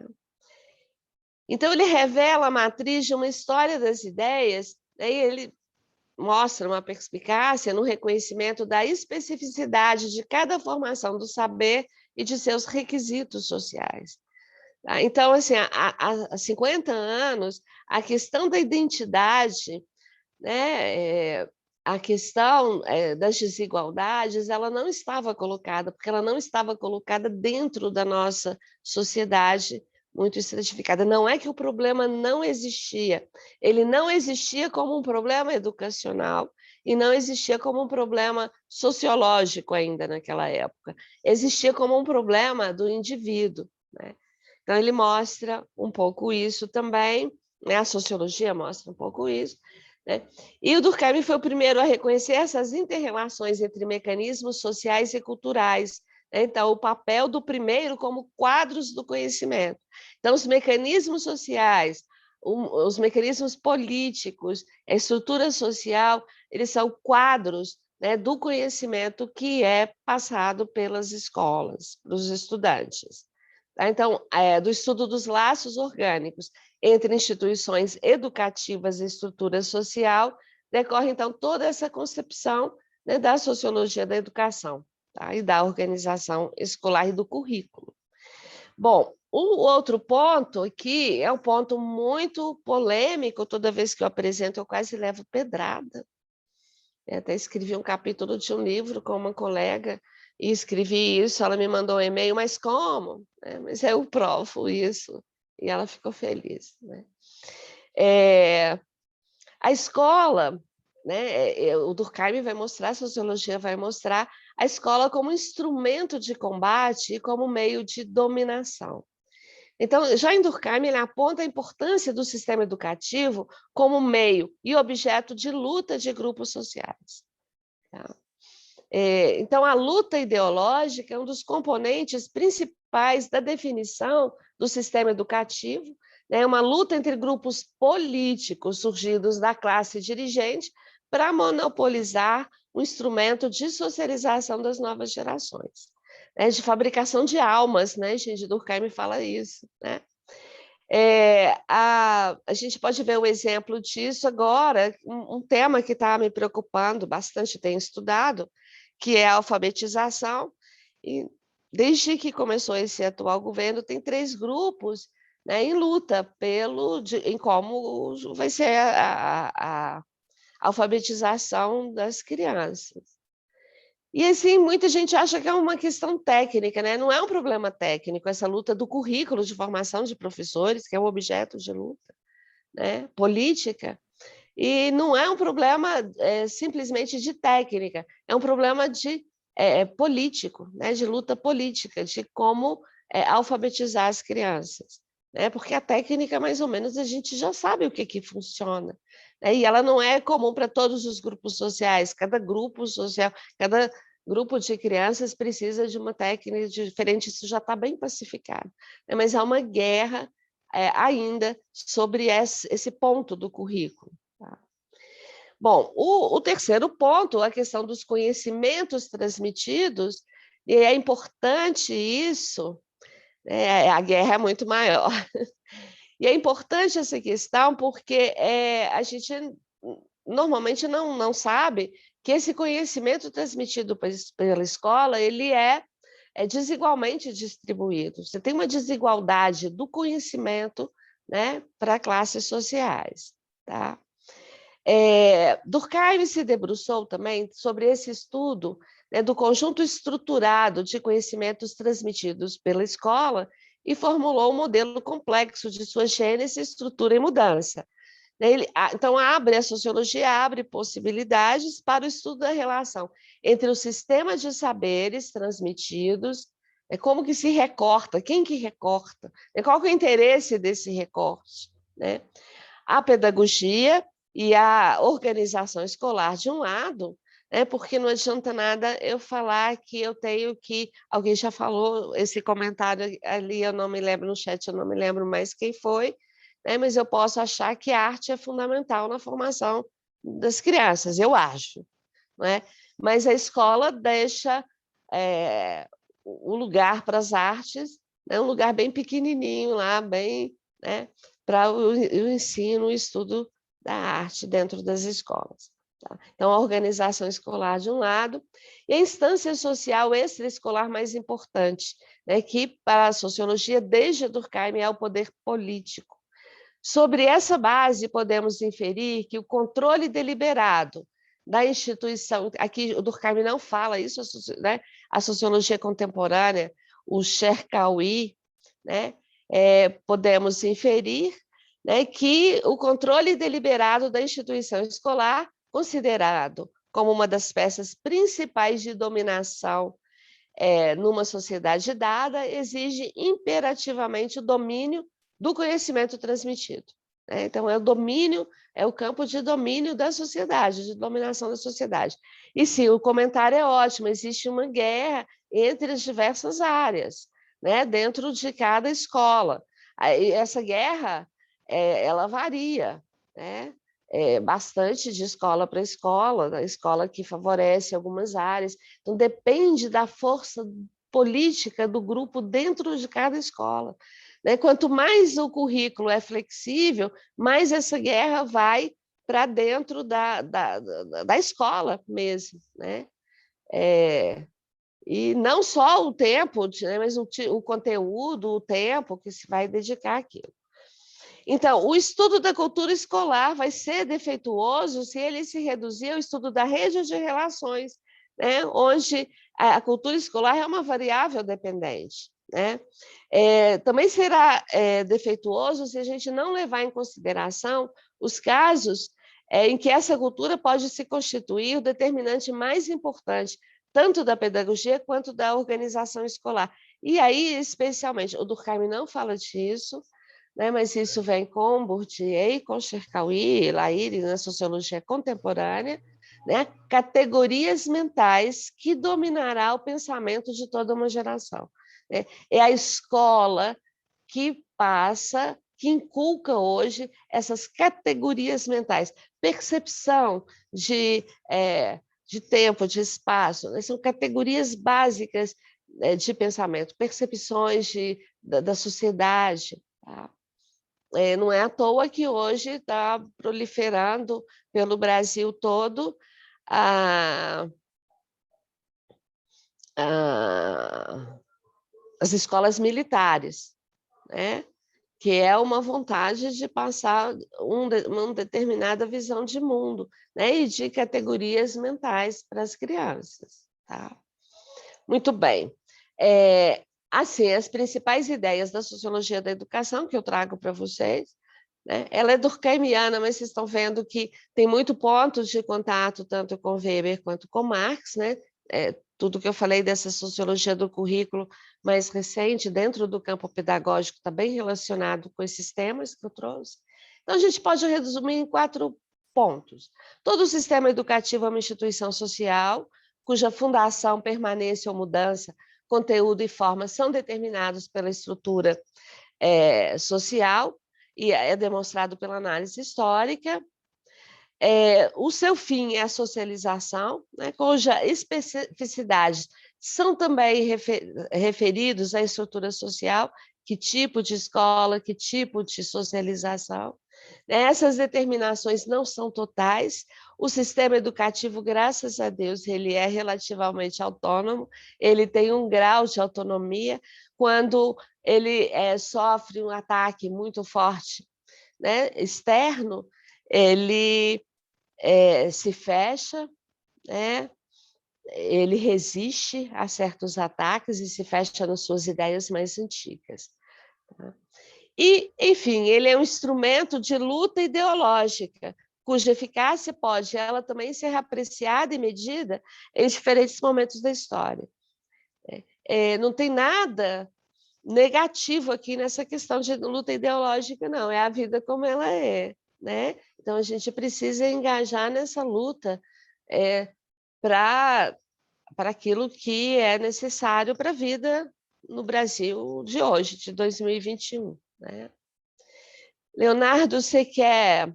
Então, ele revela a matriz de uma história das ideias, né, e ele mostra uma perspicácia no reconhecimento da especificidade de cada formação do saber e de seus requisitos sociais. Tá? Então, assim, há 50 anos, a questão da identidade, né, a questão das desigualdades, ela não estava colocada, porque ela não estava colocada dentro da nossa sociedade muito estratificada. Não é que o problema não existia, ele não existia como um problema educacional e não existia como um problema sociológico ainda naquela época, existia como um problema do indivíduo, né? Então, ele mostra um pouco isso também, né? A sociologia mostra um pouco isso, né? E o Durkheim foi o primeiro a reconhecer essas interrelações entre mecanismos sociais e culturais. Então, o papel do primeiro como quadros do conhecimento. Então, os mecanismos sociais, os mecanismos políticos, a estrutura social, eles são quadros, né, do conhecimento que é passado pelas escolas, para os estudantes. Então, do estudo dos laços orgânicos entre instituições educativas e estrutura social, decorre, então, toda essa concepção, né, da sociologia da educação. Tá? E da organização escolar e do currículo. Bom, o outro ponto aqui é um ponto muito polêmico, toda vez que eu apresento eu quase levo pedrada. Eu até escrevi um capítulo de um livro com uma colega e escrevi isso, ela me mandou um e-mail, mas como? Mas eu provo isso, e ela ficou feliz. Né? A escola, né, o Durkheim vai mostrar, a sociologia vai mostrar a escola como instrumento de combate e como meio de dominação. Então, já em Durkheim, ele aponta a importância do sistema educativo como meio e objeto de luta de grupos sociais. Tá? Então, a luta ideológica é um dos componentes principais da definição do sistema educativo, né? Uma luta entre grupos políticos surgidos da classe dirigente para monopolizar o instrumento de socialização das novas gerações, né? De fabricação de almas, né, gente? Durkheim fala isso, né? A gente pode ver o exemplo disso agora, um tema que está me preocupando bastante, tenho estudado, que é a alfabetização, e desde que começou esse atual governo, tem 3 grupos, né, em luta em como vai ser a alfabetização das crianças. E assim, muita gente acha que é uma questão técnica, né? Não é um problema técnico, essa luta do currículo de formação de professores, que é um objeto de luta, né, política, E não é um problema simplesmente de técnica, é um problema de político, né? De luta política, de como alfabetizar as crianças. Né? Porque a técnica, mais ou menos, a gente já sabe o que funciona. Né? E ela não é comum para todos os grupos sociais, cada grupo social, cada grupo de crianças precisa de uma técnica diferente, isso já está bem pacificado. Né? Mas há uma guerra ainda sobre esse ponto do currículo. Tá? Bom, o terceiro ponto, a questão dos conhecimentos transmitidos, e é importante isso, a guerra é muito maior. E é importante essa questão porque a gente normalmente não sabe que esse conhecimento transmitido pela escola ele é desigualmente distribuído. Você tem uma desigualdade do conhecimento, né, para classes sociais. Tá? Durkheim se debruçou também sobre esse estudo, né, do conjunto estruturado de conhecimentos transmitidos pela escola e formulou um modelo complexo de sua gênese, estrutura e mudança. Então, a sociologia abre possibilidades para o estudo da relação entre o sistema de saberes transmitidos, como que se recorta, quem que recorta, qual que é o interesse desse recorte, né? A pedagogia e a organização escolar, de um lado, porque não adianta nada eu falar que eu tenho que... Alguém já falou esse comentário ali, eu não me lembro no chat, eu não me lembro mais quem foi, mas eu posso achar que a arte é fundamental na formação das crianças, eu acho. Não é? Mas a escola deixa o lugar para as artes, um lugar bem pequenininho lá, bem... para o ensino, o estudo da arte dentro das escolas. Tá? Então, a organização escolar de um lado, e a instância social extraescolar mais importante, que para a sociologia, desde Durkheim, é o poder político. Sobre essa base, podemos inferir que o controle deliberado da instituição, aqui o Durkheim não fala isso, né? A sociologia contemporânea, o Cherkaoui, né? Podemos inferir, né, que o controle deliberado da instituição escolar, considerado como uma das peças principais de dominação numa sociedade dada, exige imperativamente o domínio do conhecimento transmitido. Né? Então, é o campo de domínio da sociedade, de dominação da sociedade. E sim, o comentário é ótimo, existe uma guerra entre as diversas áreas, né, dentro de cada escola. Essa guerra, ela varia, né? Bastante de escola para escola, a escola que favorece algumas áreas. Então, depende da força política do grupo dentro de cada escola. Né? Quanto mais o currículo é flexível, mais essa guerra vai para dentro da escola mesmo. Né? E não só o tempo, né, mas o conteúdo, o tempo que se vai dedicar àquilo. Então, o estudo da cultura escolar vai ser defeituoso se ele se reduzir ao estudo da rede de relações, né, onde a cultura escolar é uma variável dependente. Né? Também será defeituoso se a gente não levar em consideração os casos em que essa cultura pode se constituir o determinante mais importante, tanto da pedagogia quanto da organização escolar. E aí, especialmente, o Durkheim não fala disso, né, mas isso vem com Bourdieu, com Cherkaoui, Lahire, na sociologia contemporânea, né, categorias mentais que dominará o pensamento de toda uma geração. Né? É a escola que passa, que inculca hoje essas categorias mentais, percepção de tempo, de espaço, né? São categorias básicas de pensamento, percepções da sociedade. Tá? Não é à toa que hoje está proliferando pelo Brasil todo as escolas militares, né? Que é uma vontade de passar uma determinada visão de mundo, né? E de categorias mentais para as crianças. Tá? Muito bem. Assim, as principais ideias da sociologia da educação que eu trago para vocês, né? Ela é durkheimiana, mas vocês estão vendo que tem muito ponto de contato tanto com Weber quanto com Marx, né? Tudo que eu falei dessa sociologia do currículo mais recente, dentro do campo pedagógico, está bem relacionado com esses temas que eu trouxe. Então, a gente pode resumir em 4 pontos. Todo o sistema educativo é uma instituição social, cuja fundação, permanência ou mudança, conteúdo e forma são determinados pela estrutura social, e é demonstrado pela análise histórica. O seu fim é a socialização, né, cuja especificidades são também referidos à estrutura social, que tipo de escola, que tipo de socialização. Essas determinações não são totais. O sistema educativo, graças a Deus, ele é relativamente autônomo, ele tem um grau de autonomia. Quando ele sofre um ataque muito forte, né, externo, ele se fecha, né? Ele resiste a certos ataques e se fecha nas suas ideias mais antigas. Tá? E, enfim, ele é um instrumento de luta ideológica, cuja eficácia pode ela também ser apreciada e medida em diferentes momentos da história. Não tem nada negativo aqui nessa questão de luta ideológica, não, é a vida como ela é, né? Então, a gente precisa engajar nessa luta para aquilo que é necessário para a vida no Brasil de hoje, de 2021. Né? Leonardo, você quer...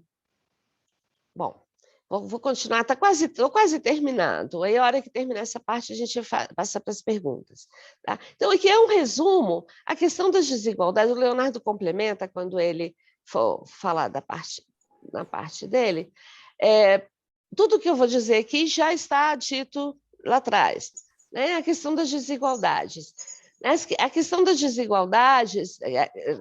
Bom, vou continuar, estou quase terminando. Aí, a hora que terminar essa parte, a gente passa para as perguntas. Tá? Então, aqui é um resumo. A questão das desigualdades, o Leonardo complementa quando ele for falar na parte dele. Tudo que eu vou dizer aqui já está dito lá atrás. Né? A questão das desigualdades. A questão das desigualdades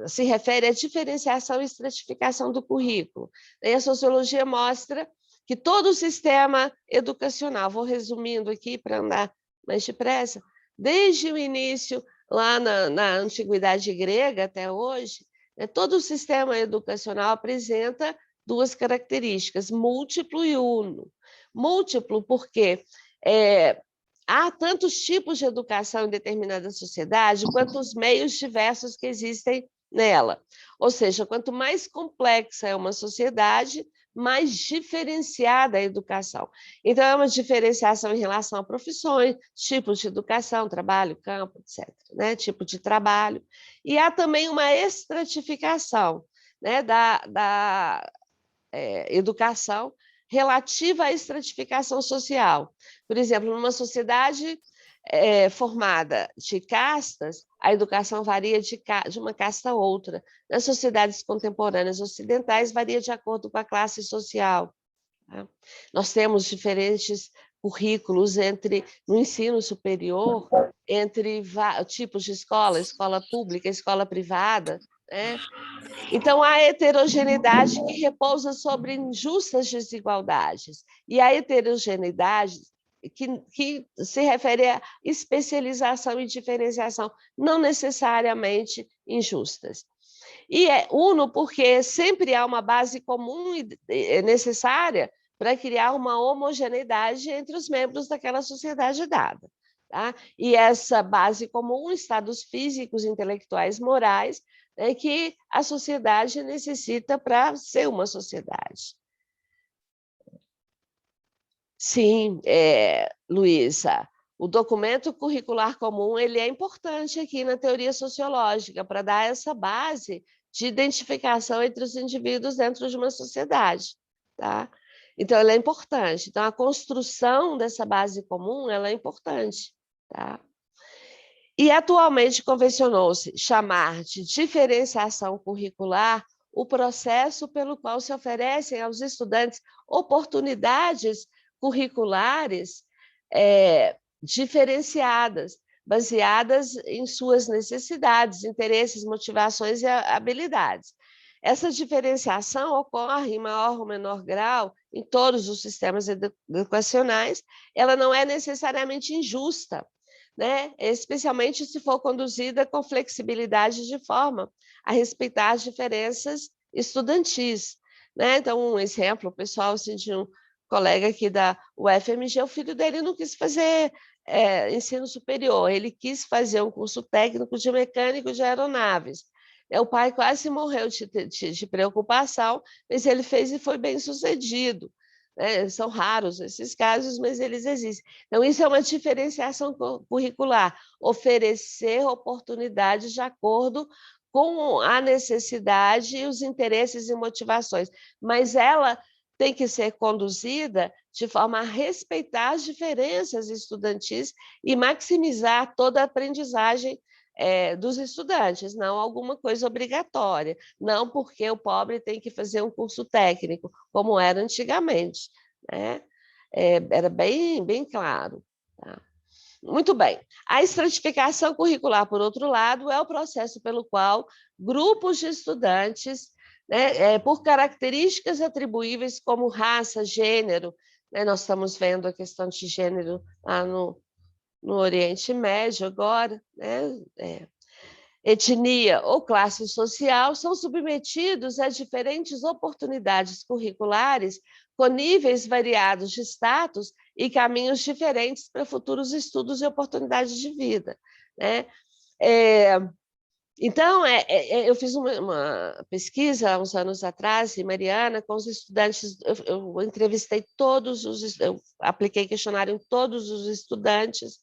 se refere à diferenciação e estratificação do currículo. E a sociologia mostra que todo o sistema educacional, vou resumindo aqui para andar mais depressa, desde o início, lá na antiguidade grega até hoje, todo o sistema educacional apresenta 2 características, múltiplo e uno. Múltiplo porque há tantos tipos de educação em determinada sociedade quanto os meios diversos que existem nela. Ou seja, quanto mais complexa é uma sociedade, mais diferenciada a educação. Então, é uma diferenciação em relação a profissões, tipos de educação, trabalho, campo, etc., né? Tipo de trabalho. E há também uma estratificação, né, da educação relativa à estratificação social. Por exemplo, numa sociedade formada de castas, a educação varia de uma casta a outra. Nas sociedades contemporâneas ocidentais, varia de acordo com a classe social. Tá? Nós temos diferentes currículos no ensino superior, entre tipos de escola pública, escola privada, né? Então, há heterogeneidade que repousa sobre injustas desigualdades, e a heterogeneidade que se refere à especialização e diferenciação, não necessariamente injustas. E é uno porque sempre há uma base comum e necessária para criar uma homogeneidade entre os membros daquela sociedade dada. Tá? E essa base comum, estados físicos, intelectuais, morais, que a sociedade necessita para ser uma sociedade. Sim, Luísa, o documento curricular comum ele é importante aqui na teoria sociológica para dar essa base de identificação entre os indivíduos dentro de uma sociedade. Tá? Então, ela é importante. Então, a construção dessa base comum ela é importante. Tá? E, atualmente, convencionou-se chamar de diferenciação curricular o processo pelo qual se oferecem aos estudantes oportunidades curriculares diferenciadas, baseadas em suas necessidades, interesses, motivações e habilidades. Essa diferenciação ocorre em maior ou menor grau em todos os sistemas educacionais, ela não é necessariamente injusta, né? Especialmente se for conduzida com flexibilidade de forma a respeitar as diferenças estudantis, né? Então, um exemplo, o pessoal, assim, de um colega aqui da UFMG, o filho dele não quis fazer ensino superior, ele quis fazer um curso técnico de mecânico de aeronaves. O pai quase morreu de preocupação, mas ele fez e foi bem sucedido. Né? São raros esses casos, mas eles existem. Então, isso é uma diferenciação curricular, oferecer oportunidades de acordo com a necessidade e os interesses e motivações, mas ela tem que ser conduzida de forma a respeitar as diferenças estudantis e maximizar toda a aprendizagem dos estudantes, não alguma coisa obrigatória, não porque o pobre tem que fazer um curso técnico, como era antigamente, né? Era bem claro. Tá? Muito bem. A estratificação curricular, por outro lado, é o processo pelo qual grupos de estudantes, né, por características atribuíveis como raça, gênero, né, nós estamos vendo a questão de gênero lá no Oriente Médio agora, né, etnia ou classe social, são submetidos a diferentes oportunidades curriculares com níveis variados de status e caminhos diferentes para futuros estudos e oportunidades de vida. Né? Então, eu fiz uma pesquisa há uns anos atrás, em Mariana, com os estudantes, eu entrevistei eu apliquei questionário em todos os estudantes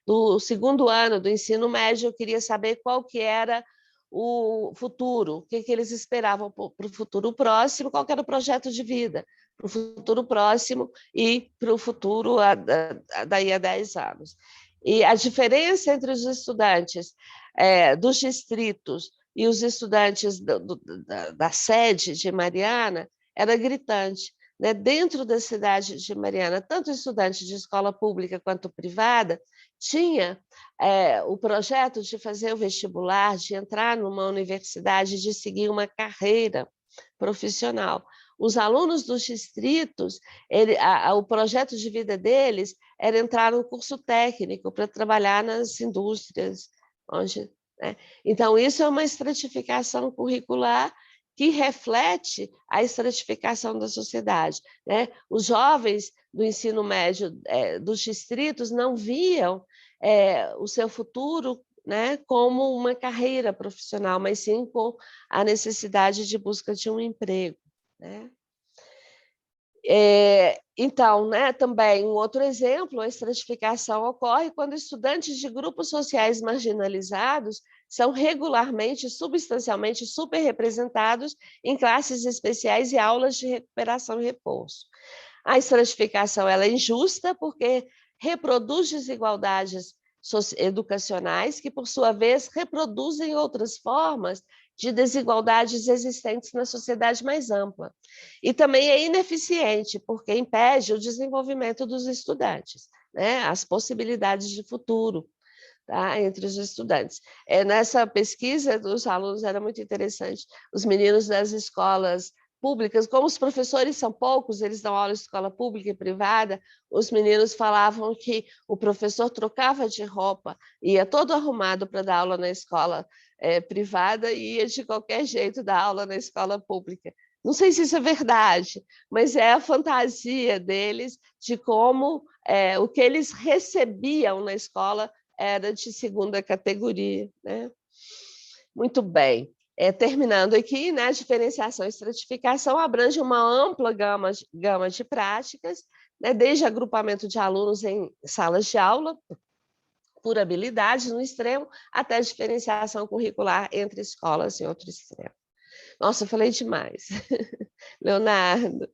do segundo ano do ensino médio. Eu queria saber qual que era o futuro, o que eles esperavam para o futuro próximo, qual que era o projeto de vida para o futuro próximo e para o futuro daí a 10 anos. E a diferença entre os estudantes dos distritos e os estudantes da sede de Mariana era gritante. Né? Dentro da cidade de Mariana, tanto estudantes de escola pública quanto privada tinha o projeto de fazer o vestibular, de entrar numa universidade, de seguir uma carreira profissional. Os alunos dos distritos, o projeto de vida deles era entrar no curso técnico para trabalhar nas indústrias. Né? Então, isso é uma estratificação curricular que reflete a estratificação da sociedade. Né? Os jovens do ensino médio dos distritos não viam o seu futuro, né, como uma carreira profissional, mas sim com a necessidade de busca de um emprego. Né? Então, né, também um outro exemplo, a estratificação ocorre quando estudantes de grupos sociais marginalizados são regularmente, substancialmente superrepresentados em classes especiais e aulas de recuperação e reforço. A estratificação ela é injusta porque reproduz desigualdades educacionais que, por sua vez, reproduzem outras formas de desigualdades existentes na sociedade mais ampla. E também é ineficiente, porque impede o desenvolvimento dos estudantes, né? As possibilidades de futuro, tá? Entre os estudantes. Nessa pesquisa dos alunos era muito interessante. Os meninos das escolas públicas, como os professores são poucos, eles dão aula em escola pública e privada, os meninos falavam que o professor trocava de roupa, ia todo arrumado para dar aula na escola privada e ia de qualquer jeito dar aula na escola pública. Não sei se isso é verdade, mas é a fantasia deles de como o que eles recebiam na escola era de segunda categoria. Né? Muito bem. Terminando aqui, né, a diferenciação e estratificação abrange uma ampla gama de práticas, né, desde agrupamento de alunos em salas de aula, por habilidades no extremo, até a diferenciação curricular entre escolas em outro extremo. Nossa, eu falei demais. Leonardo.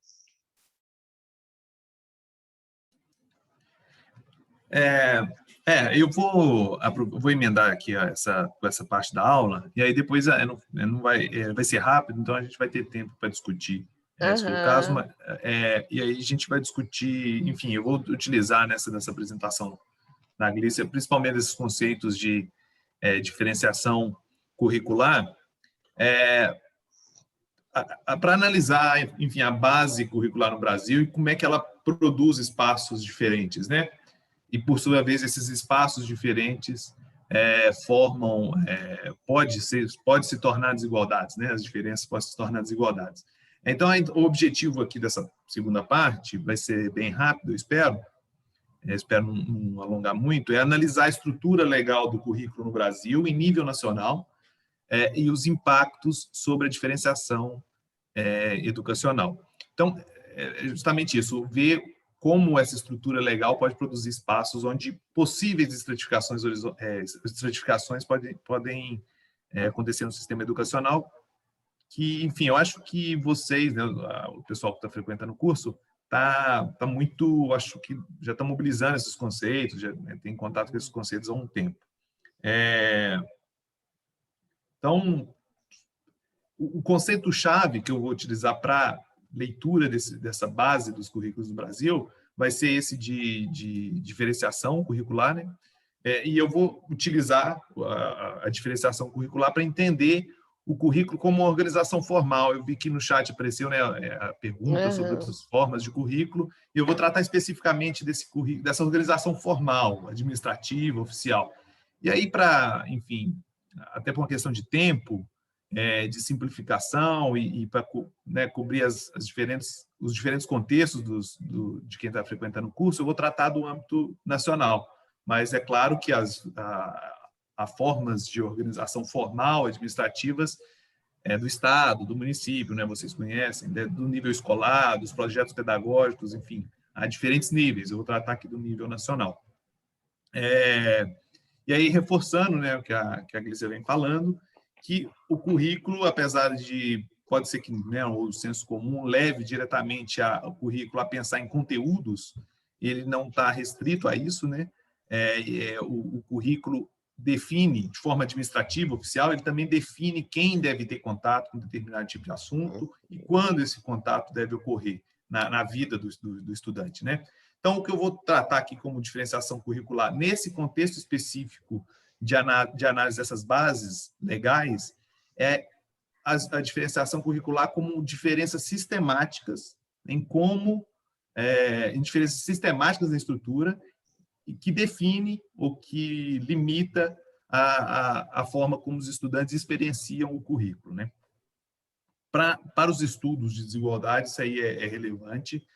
Eu vou emendar aqui essa parte da aula, e aí depois não vai ser rápido, então a gente vai ter tempo para discutir, se for o caso, e aí a gente vai discutir, enfim, eu vou utilizar nessa apresentação da Glícia, principalmente esses conceitos de diferenciação curricular, para analisar, enfim, a base curricular no Brasil e como é que ela produz espaços diferentes, né? E, por sua vez, esses espaços diferentes pode se tornar desigualdades, né? As diferenças podem se tornar desigualdades. Então, o objetivo aqui dessa segunda parte vai ser bem rápido, eu espero não alongar muito, é analisar a estrutura legal do currículo no Brasil, em nível nacional, e os impactos sobre a diferenciação educacional. Então, é justamente isso, ver como essa estrutura legal pode produzir espaços onde possíveis estratificações podem acontecer no sistema educacional, que, enfim, eu acho que vocês, né, o pessoal que está frequentando o curso, tá muito, acho que já está mobilizando esses conceitos, já tem contato com esses conceitos há um tempo. Então, o conceito-chave que eu vou utilizar para leitura dessa base dos currículos do Brasil vai ser esse de diferenciação curricular, né? E eu vou utilizar a diferenciação curricular para entender o currículo como uma organização formal. Eu vi que no chat apareceu, né, a pergunta sobre outras formas de currículo, e eu vou tratar especificamente dessa organização formal, administrativa, oficial. E aí, enfim, até por uma questão de tempo, de simplificação e para, né, cobrir os diferentes contextos de quem está frequentando o curso, eu vou tratar do âmbito nacional. Mas é claro que há formas de organização formal, administrativas, do Estado, do município, né, vocês conhecem, do nível escolar, dos projetos pedagógicos, enfim, há diferentes níveis. Eu vou tratar aqui do nível nacional. E aí, reforçando, né, o que a Glícia vem falando, que o currículo, apesar de, pode ser que, né, o senso comum leve diretamente o currículo a pensar em conteúdos, ele não está restrito a isso, né? O currículo define, de forma administrativa, oficial, ele também define quem deve ter contato com determinado tipo de assunto e quando esse contato deve ocorrer na vida do estudante, né? Então, o que eu vou tratar aqui como diferenciação curricular, nesse contexto específico de análise dessas bases legais, é a diferenciação curricular como diferenças sistemáticas em diferenças sistemáticas da estrutura e que define ou que limita a forma como os estudantes experienciam o currículo, né? Para os estudos de desigualdade, isso aí é relevante,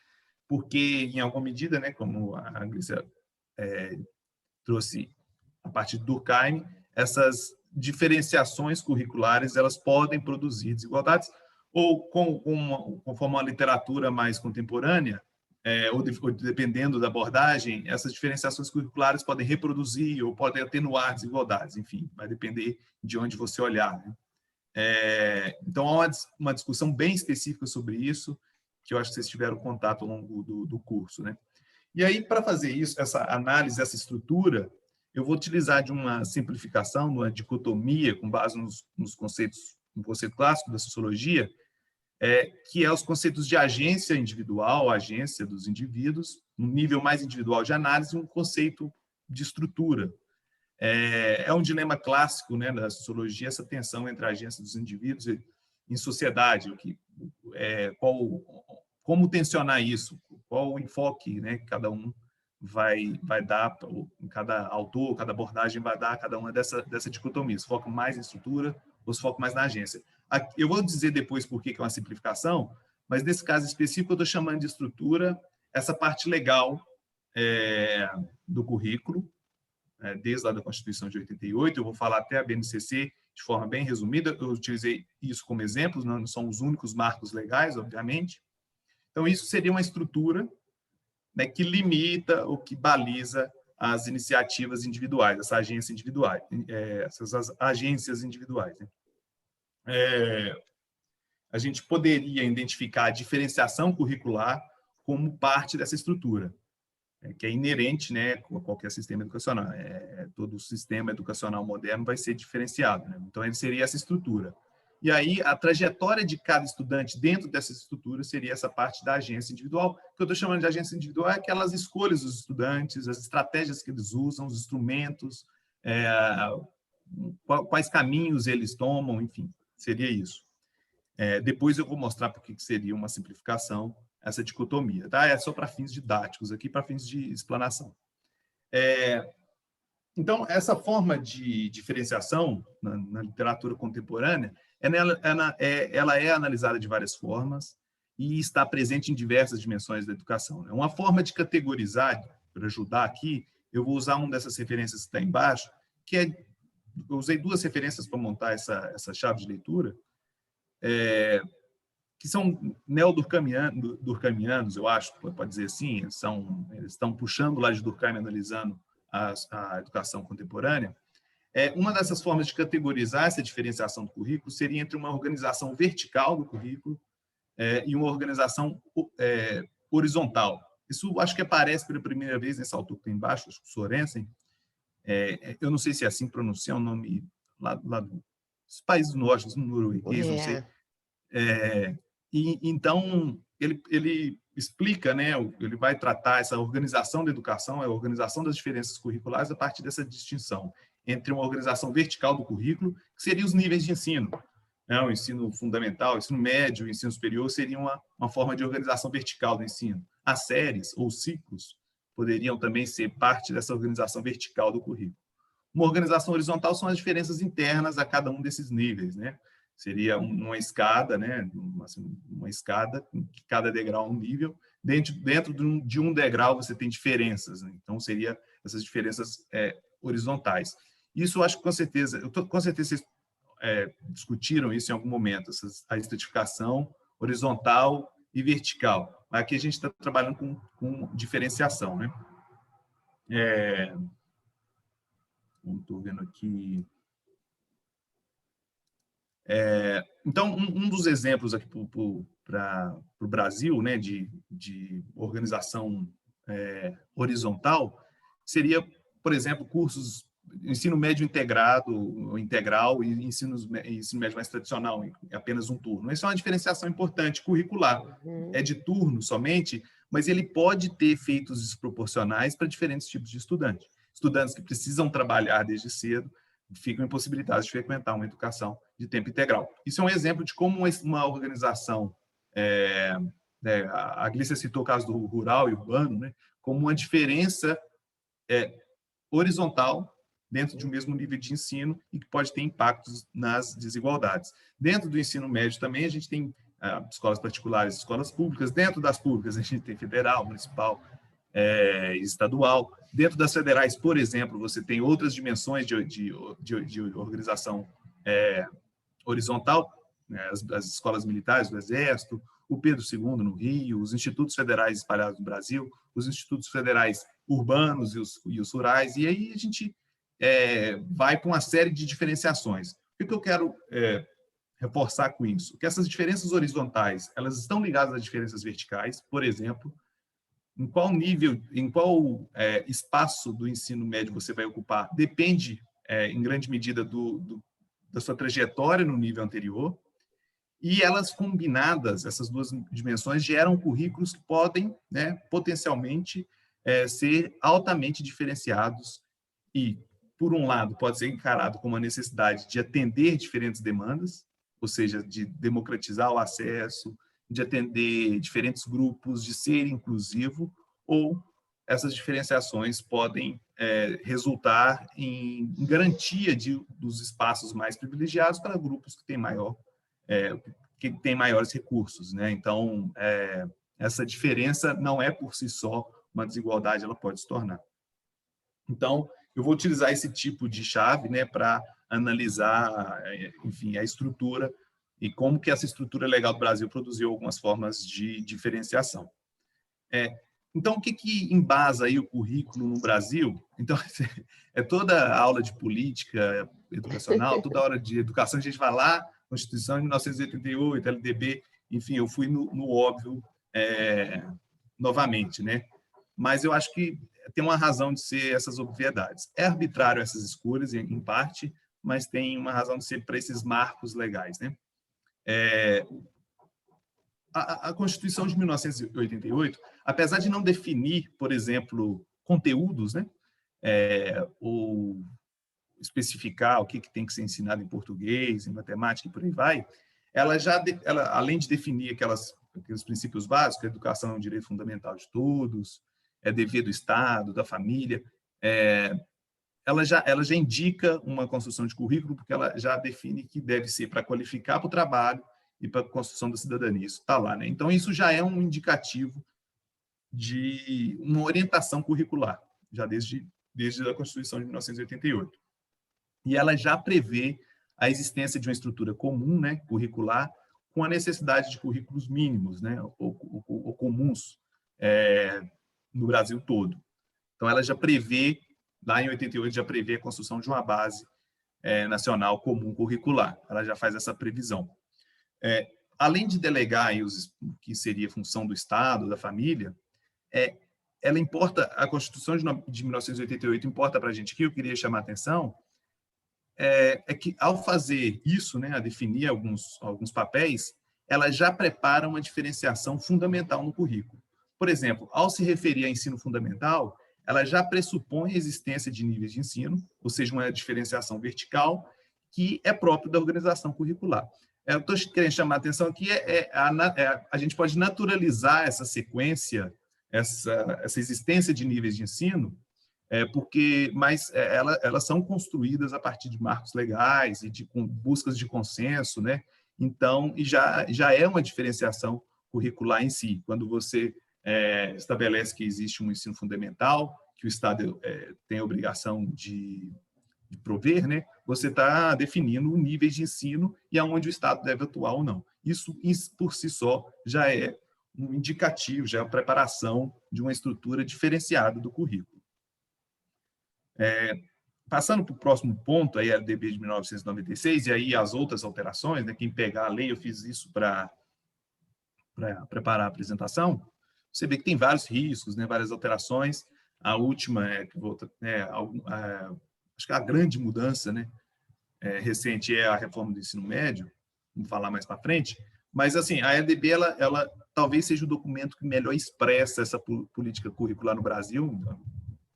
porque, em alguma medida, né, como a Glícia trouxe a partir do Durkheim, essas diferenciações curriculares elas podem produzir desigualdades, ou conforme uma literatura mais contemporânea, ou dependendo da abordagem, essas diferenciações curriculares podem reproduzir ou podem atenuar desigualdades, enfim, vai depender de onde você olhar, né? Então, há uma discussão bem específica sobre isso, que eu acho que vocês tiveram contato ao longo do curso, né? E aí, para fazer isso, essa análise, essa estrutura, eu vou utilizar de uma simplificação, uma dicotomia, com base no conceito clássico da sociologia, que é os conceitos de agência individual, agência dos indivíduos, um nível mais individual de análise, e um conceito de estrutura. É um dilema clássico, né, da sociologia, essa tensão entre a agência dos indivíduos em sociedade, como tensionar isso, qual o enfoque, né, que cada um vai dar, cada autor, cada abordagem vai dar a cada uma dessa dicotomia, se foca mais em estrutura ou se foca mais na agência. Eu vou dizer depois por que é uma simplificação, mas nesse caso específico eu estou chamando de estrutura essa parte legal do currículo, desde lá da Constituição de 88, eu vou falar até a BNCC de forma bem resumida, eu utilizei isso como exemplos, não são os únicos marcos legais, obviamente. Então, isso seria uma estrutura, né, que limita ou que baliza as iniciativas individuais, essas agências individuais. Né? A gente poderia identificar a diferenciação curricular como parte dessa estrutura, que é inerente, né, a qualquer sistema educacional. Todo sistema educacional moderno vai ser diferenciado, né? Então, ele seria essa estrutura. E aí, a trajetória de cada estudante dentro dessa estrutura seria essa parte da agência individual. O que eu estou chamando de agência individual é aquelas escolhas dos estudantes, as estratégias que eles usam, os instrumentos, quais caminhos eles tomam, enfim, seria isso. Depois eu vou mostrar por que seria uma simplificação essa dicotomia, tá? É só para fins didáticos aqui, para fins de explanação. Então, essa forma de diferenciação na literatura contemporânea, ela é analisada de várias formas e está presente em diversas dimensões da educação. Uma forma de categorizar, para ajudar aqui, eu vou usar uma dessas referências que está embaixo, eu usei 2 referências para montar essa chave de leitura, que são neo-durkheimianos, eu acho, pode dizer assim, eles estão puxando lá de Durkheim, analisando a educação contemporânea. Uma dessas formas de categorizar essa diferenciação do currículo seria entre uma organização vertical do currículo e uma organização horizontal. Isso acho que aparece pela primeira vez nesse autor que tem embaixo, acho que o Sorensen. Eu não sei se é assim pronunciar o nome lá dos países nórdicos, norueguês, não sei. Então, ele explica, né, ele vai tratar essa organização da educação, a organização das diferenças curriculares a partir dessa distinção entre uma organização vertical do currículo, que seria os níveis de ensino. O ensino fundamental, o ensino médio, o ensino superior seria uma forma de organização vertical do ensino. As séries ou ciclos poderiam também ser parte dessa organização vertical do currículo. Uma organização horizontal são as diferenças internas a cada um desses níveis, né? Seria uma escada, né? Uma escada, que cada degrau é um nível. Dentro de um degrau você tem diferenças, né? Então, seria essas diferenças horizontais. Isso, acho que com certeza vocês discutiram isso em algum momento, a estratificação horizontal e vertical. Aqui a gente está trabalhando com diferenciação, né? Estou vendo aqui. Então, um dos exemplos aqui para o Brasil, né, de organização horizontal, seria, por exemplo, cursos ensino médio integrado, ou integral, e ensino médio mais tradicional, em apenas um turno. Isso é uma diferenciação importante, curricular. É de turno somente, mas ele pode ter efeitos desproporcionais para diferentes tipos de estudantes. Estudantes que precisam trabalhar desde cedo ficam impossibilitados de frequentar uma educação de tempo integral. Isso é um exemplo de como uma organização, a Glícia citou o caso do rural e urbano, né, como uma diferença horizontal dentro de um mesmo nível de ensino e que pode ter impactos nas desigualdades. Dentro do ensino médio também a gente tem escolas particulares, escolas públicas. Dentro das públicas a gente tem federal, municipal, estadual. Dentro das federais, por exemplo, você tem outras dimensões de organização horizontal, né? As escolas militares do Exército, o Pedro II no Rio, os institutos federais espalhados no Brasil, os institutos federais urbanos e os rurais, e aí a gente vai para uma série de diferenciações. O que eu quero reforçar com isso? Que essas diferenças horizontais, elas estão ligadas às diferenças verticais, por exemplo, em qual nível, em qual espaço do ensino médio você vai ocupar, depende, em grande medida, da sua trajetória no nível anterior, e elas combinadas, essas duas dimensões, geram currículos que podem, né, potencialmente, ser altamente diferenciados e, por um lado, pode ser encarado como a necessidade de atender diferentes demandas, ou seja, de democratizar o acesso, de atender diferentes grupos, de ser inclusivo, ou essas diferenciações podem resultar em garantia dos espaços mais privilegiados para grupos que têm maiores recursos, né? Então, essa diferença não é por si só uma desigualdade, ela pode se tornar. Então, eu vou utilizar esse tipo de chave, né, para analisar, enfim, a estrutura e como que essa estrutura legal do Brasil produziu algumas formas de diferenciação. Então, o que embasa aí o currículo no Brasil? Então, toda a aula de política educacional, toda a hora de educação, a gente vai lá, Constituição de 1988, LDB, enfim, eu fui no óbvio novamente, né? Mas eu acho que tem uma razão de ser essas obviedades. É arbitrário essas escolhas, em parte, mas tem uma razão de ser para esses marcos legais, né? A Constituição de 1988, apesar de não definir, por exemplo, conteúdos, né, ou especificar o que tem que ser ensinado em português, em matemática e por aí vai, ela além de definir aqueles princípios básicos, a educação é um direito fundamental de todos, é dever do Estado, da família, ela já indica uma construção de currículo, porque ela já define que deve ser para qualificar para o trabalho e para a construção da cidadania. Isso está lá, né? Então, isso já é um indicativo de uma orientação curricular, já desde a Constituição de 1988. E ela já prevê a existência de uma estrutura comum, né, curricular, com a necessidade de currículos mínimos, né, ou comuns, no Brasil todo. Então, ela já prevê, lá em 88, já prevê a construção de uma base nacional comum curricular. Ela já faz essa previsão. Além de delegar aí o que seria função do Estado, da família, ela importa, a Constituição de 1988 importa para a gente aqui, eu queria chamar a atenção, que ao fazer isso, né, a definir alguns papéis, ela já prepara uma diferenciação fundamental no currículo. Por exemplo, ao se referir a ensino fundamental, ela já pressupõe a existência de níveis de ensino, ou seja, uma diferenciação vertical, que é próprio da organização curricular. Eu estou querendo chamar a atenção aqui, a gente pode naturalizar essa sequência, essa existência de níveis de ensino, mas elas são construídas a partir de marcos legais e de buscas de consenso, né? Então, já é uma diferenciação curricular em si, quando você estabelece que existe um ensino fundamental, que o Estado tem a obrigação de prover, né? Você está definindo níveis de ensino e aonde o Estado deve atuar ou não. Isso, por si só, já é um indicativo, já é a preparação de uma estrutura diferenciada do currículo. Passando para o próximo ponto, aí a LDB de 1996, e aí as outras alterações, né? Quem pegar a lei, eu fiz isso para preparar a apresentação, você vê que tem vários riscos, né? Várias alterações. A última acho que a grande mudança, né, recente é a reforma do ensino médio, vamos falar mais para frente, mas assim, a LDB ela talvez seja o documento que melhor expressa essa política curricular no Brasil,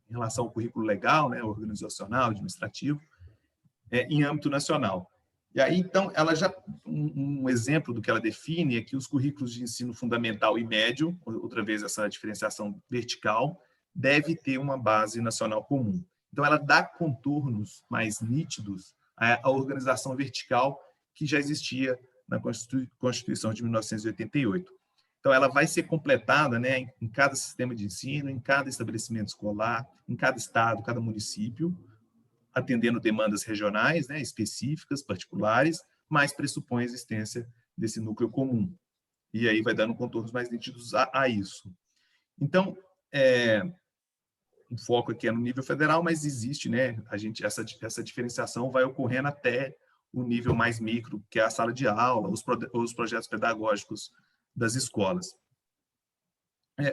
em relação ao currículo legal, né, organizacional, administrativo, em âmbito nacional. E aí, então, ela já um exemplo do que ela define é que os currículos de ensino fundamental e médio, outra vez essa diferenciação vertical, deve ter uma base nacional comum. Então, ela dá contornos mais nítidos à organização vertical que já existia na Constituição de 1988. Então, ela vai ser completada, né, em cada sistema de ensino, em cada estabelecimento escolar, em cada estado, cada município, atendendo demandas regionais, né, específicas, particulares, mas pressupõe a existência desse núcleo comum. E aí vai dando contornos mais nítidos a isso. Então, o foco aqui é no nível federal, mas existe, né, essa diferenciação vai ocorrendo até o nível mais micro, que é a sala de aula, os projetos pedagógicos das escolas.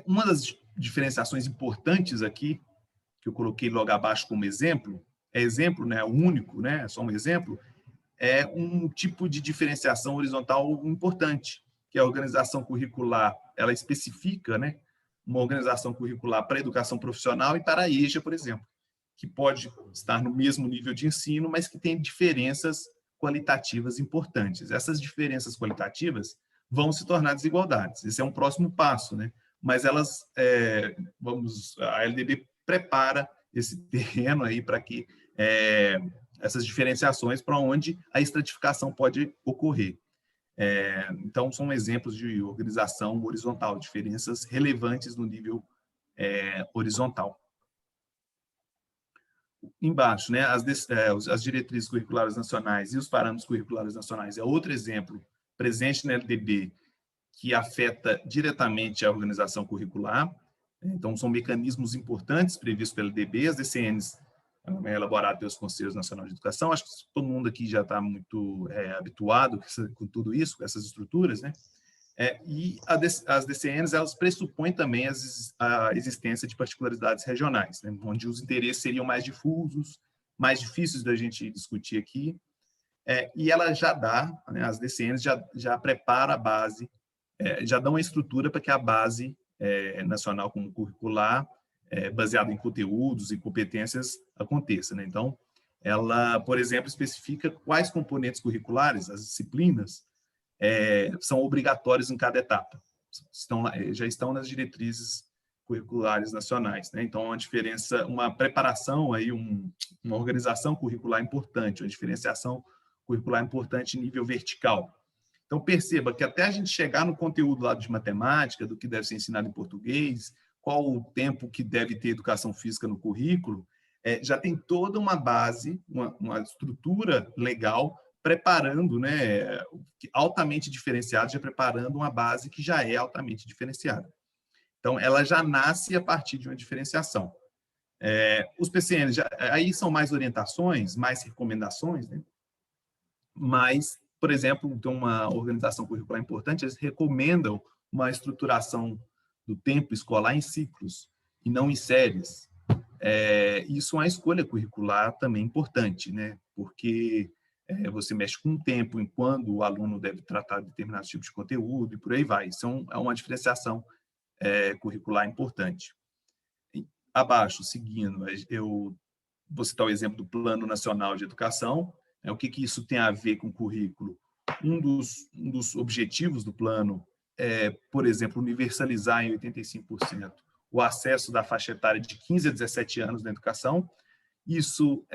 Uma das diferenciações importantes aqui, que eu coloquei logo abaixo como exemplo, né, único, né, só um exemplo, é um tipo de diferenciação horizontal importante, que é a organização curricular, ela especifica, né, uma organização curricular para a educação profissional e para a EJA, por exemplo, que pode estar no mesmo nível de ensino, mas que tem diferenças qualitativas importantes. Essas diferenças qualitativas vão se tornar desigualdades. Esse é um próximo passo, né? Mas elas, a LDB prepara esse terreno aí para que essas diferenciações para onde a estratificação pode ocorrer. Então, são exemplos de organização horizontal, diferenças relevantes no nível horizontal. Embaixo, né, as diretrizes curriculares nacionais e os parâmetros curriculares nacionais é outro exemplo presente na LDB que afeta diretamente a organização curricular. Então, são mecanismos importantes previstos pela LDB, as DCNs elaboradas pelos Conselhos Nacionais de Educação. Acho que todo mundo aqui já está muito habituado com tudo isso, com essas estruturas, né? E as DCNs, elas pressupõem também a existência de particularidades regionais, né? Onde os interesses seriam mais difusos, mais difíceis da gente discutir aqui. E ela já dá, né, as DCNs já prepara a base, já dão uma estrutura para que a base nacional como curricular, baseada em conteúdos e competências, aconteça, né? Então, ela, por exemplo, especifica quais componentes curriculares, as disciplinas, são obrigatórios em cada etapa. Já estão nas diretrizes curriculares nacionais, né? Então, uma preparação, aí, uma organização curricular importante, uma diferenciação curricular importante em nível vertical. Então, perceba que até a gente chegar no conteúdo lá de matemática, do que deve ser ensinado em português, qual o tempo que deve ter educação física no currículo, já tem toda uma base, uma estrutura legal preparando, né, altamente diferenciada, já preparando uma base que já é altamente diferenciada. Então, ela já nasce a partir de uma diferenciação. Os PCNs, aí são mais orientações, mais recomendações, né? Mas, por exemplo, tem uma organização curricular importante, eles recomendam uma estruturação do tempo escolar em ciclos e não em séries. Isso é uma escolha curricular também importante, né? Porque você mexe com o tempo, em quando o aluno deve tratar determinados tipos de conteúdo e por aí vai. Isso é uma diferenciação curricular importante. Abaixo, seguindo, eu vou citar o exemplo do Plano Nacional de Educação. O que isso tem a ver com o currículo? Um dos objetivos do plano é, por exemplo, universalizar em 85% o acesso da faixa etária de 15 a 17 anos na educação. Isso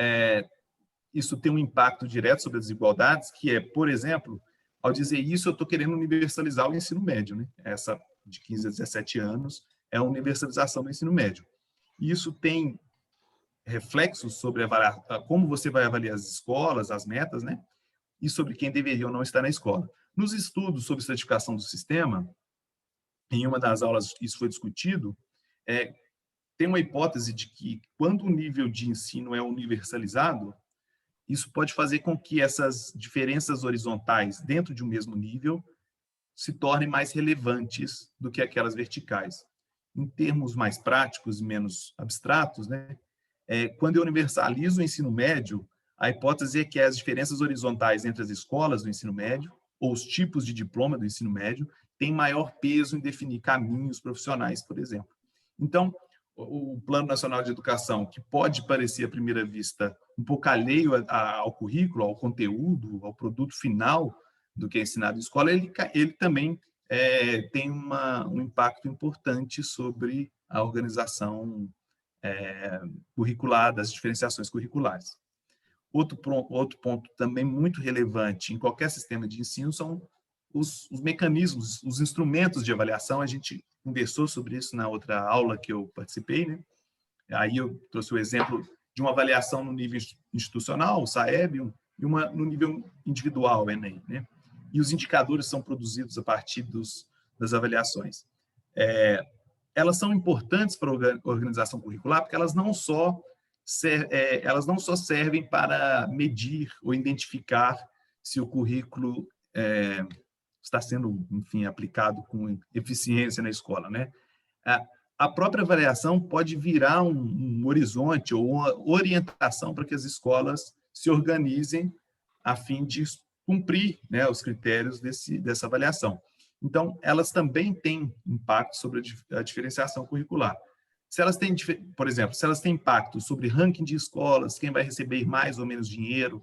tem um impacto direto sobre as desigualdades, que é, por exemplo, ao dizer isso, eu estou querendo universalizar o ensino médio, né? Essa de 15 a 17 anos é a universalização do ensino médio. Isso tem reflexos sobre como você vai avaliar as escolas, as metas, né? E sobre quem deveria ou não estar na escola. Nos estudos sobre estratificação do sistema, em uma das aulas isso foi discutido, tem uma hipótese de que, quando o nível de ensino é universalizado, isso pode fazer com que essas diferenças horizontais dentro de um mesmo nível se tornem mais relevantes do que aquelas verticais. Em termos mais práticos e menos abstratos, né? Quando eu universalizo o ensino médio, a hipótese é que as diferenças horizontais entre as escolas do ensino médio, ou os tipos de diploma do ensino médio, têm maior peso em definir caminhos profissionais, por exemplo. Então, o Plano Nacional de Educação, que pode parecer, à primeira vista, um pouco alheio ao currículo, ao conteúdo, ao produto final do que é ensinado em escola, ele também tem um impacto importante sobre a organização curricular, das diferenciações curriculares. Outro ponto também muito relevante em qualquer sistema de ensino são os mecanismos, os instrumentos de avaliação. A gente conversou sobre isso na outra aula que eu participei, né? Aí eu trouxe o exemplo de uma avaliação no nível institucional, o SAEB, e uma no nível individual, o ENEM, né? E os indicadores são produzidos a partir das avaliações. Elas são importantes para a organização curricular porque elas não só servem para medir ou identificar se o currículo está sendo, enfim, aplicado com eficiência na escola, né? A própria avaliação pode virar um horizonte ou uma orientação para que as escolas se organizem a fim de cumprir, né, os critérios dessa avaliação. Então, elas também têm impacto sobre a diferenciação curricular. Se elas têm, por exemplo, se elas têm impacto sobre ranking de escolas, quem vai receber mais ou menos dinheiro,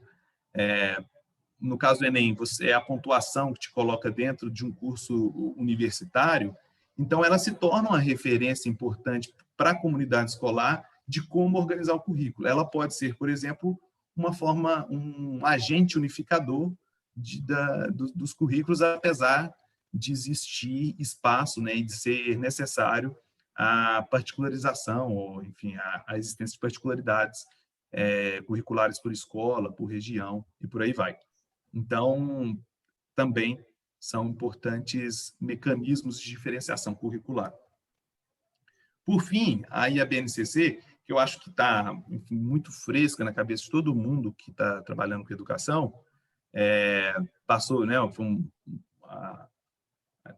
no caso do Enem, é a pontuação que te coloca dentro de um curso universitário, então elas se tornam uma referência importante para a comunidade escolar de como organizar o currículo. Ela pode ser, por exemplo, um agente unificador dos currículos, apesar de existir espaço, né, e de ser necessário a particularização, ou, enfim, a existência de particularidades curriculares por escola, por região, e por aí vai. Então, também são importantes mecanismos de diferenciação curricular. Por fim, aí a BNCC, que eu acho que está muito fresca na cabeça de todo mundo que está trabalhando com educação, passou, né,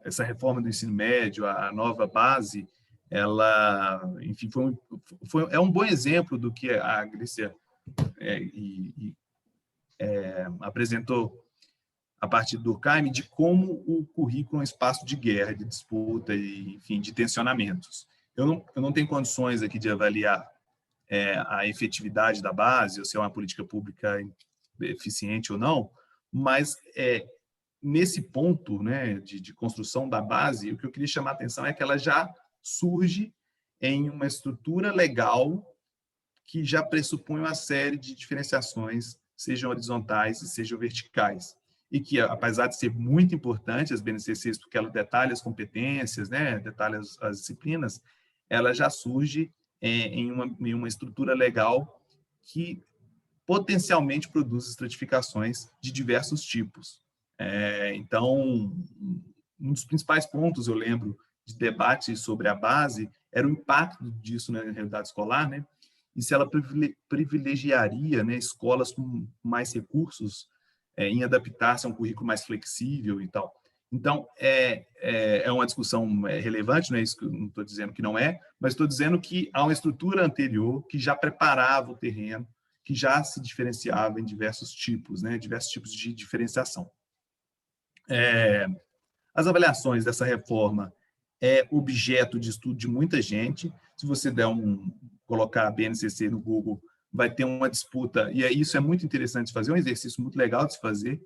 essa reforma do ensino médio, a nova base, ela, enfim, é um bom exemplo do que a Grécia apresentou a partir do Durkheim, de como o currículo é um espaço de guerra, de disputa e, enfim, de tensionamentos. Eu não tenho condições aqui de avaliar a efetividade da base, ou se é uma política pública eficiente ou não, mas nesse ponto, né, de construção da base, o que eu queria chamar a atenção é que ela já surge em uma estrutura legal que já pressupõe uma série de diferenciações, sejam horizontais e sejam verticais. E que, apesar de ser muito importante as BNCCs, porque ela detalha as competências, né, detalha as disciplinas, ela já surge em uma estrutura legal que potencialmente produz estratificações de diversos tipos. Então, um dos principais pontos, eu lembro, de debate sobre a base era o impacto disso na realidade escolar, né? E se ela privilegiaria, né, escolas com mais recursos em adaptar-se a um currículo mais flexível e tal. Então, é uma discussão relevante, não é isso que eu não estou dizendo que não é, mas estou dizendo que há uma estrutura anterior que já preparava o terreno, que já se diferenciava em diversos tipos, né, diversos tipos de diferenciação. As avaliações dessa reforma é objeto de estudo de muita gente. Se você colocar a BNCC no Google, vai ter uma disputa, e isso é muito interessante de fazer, um exercício muito legal de se fazer,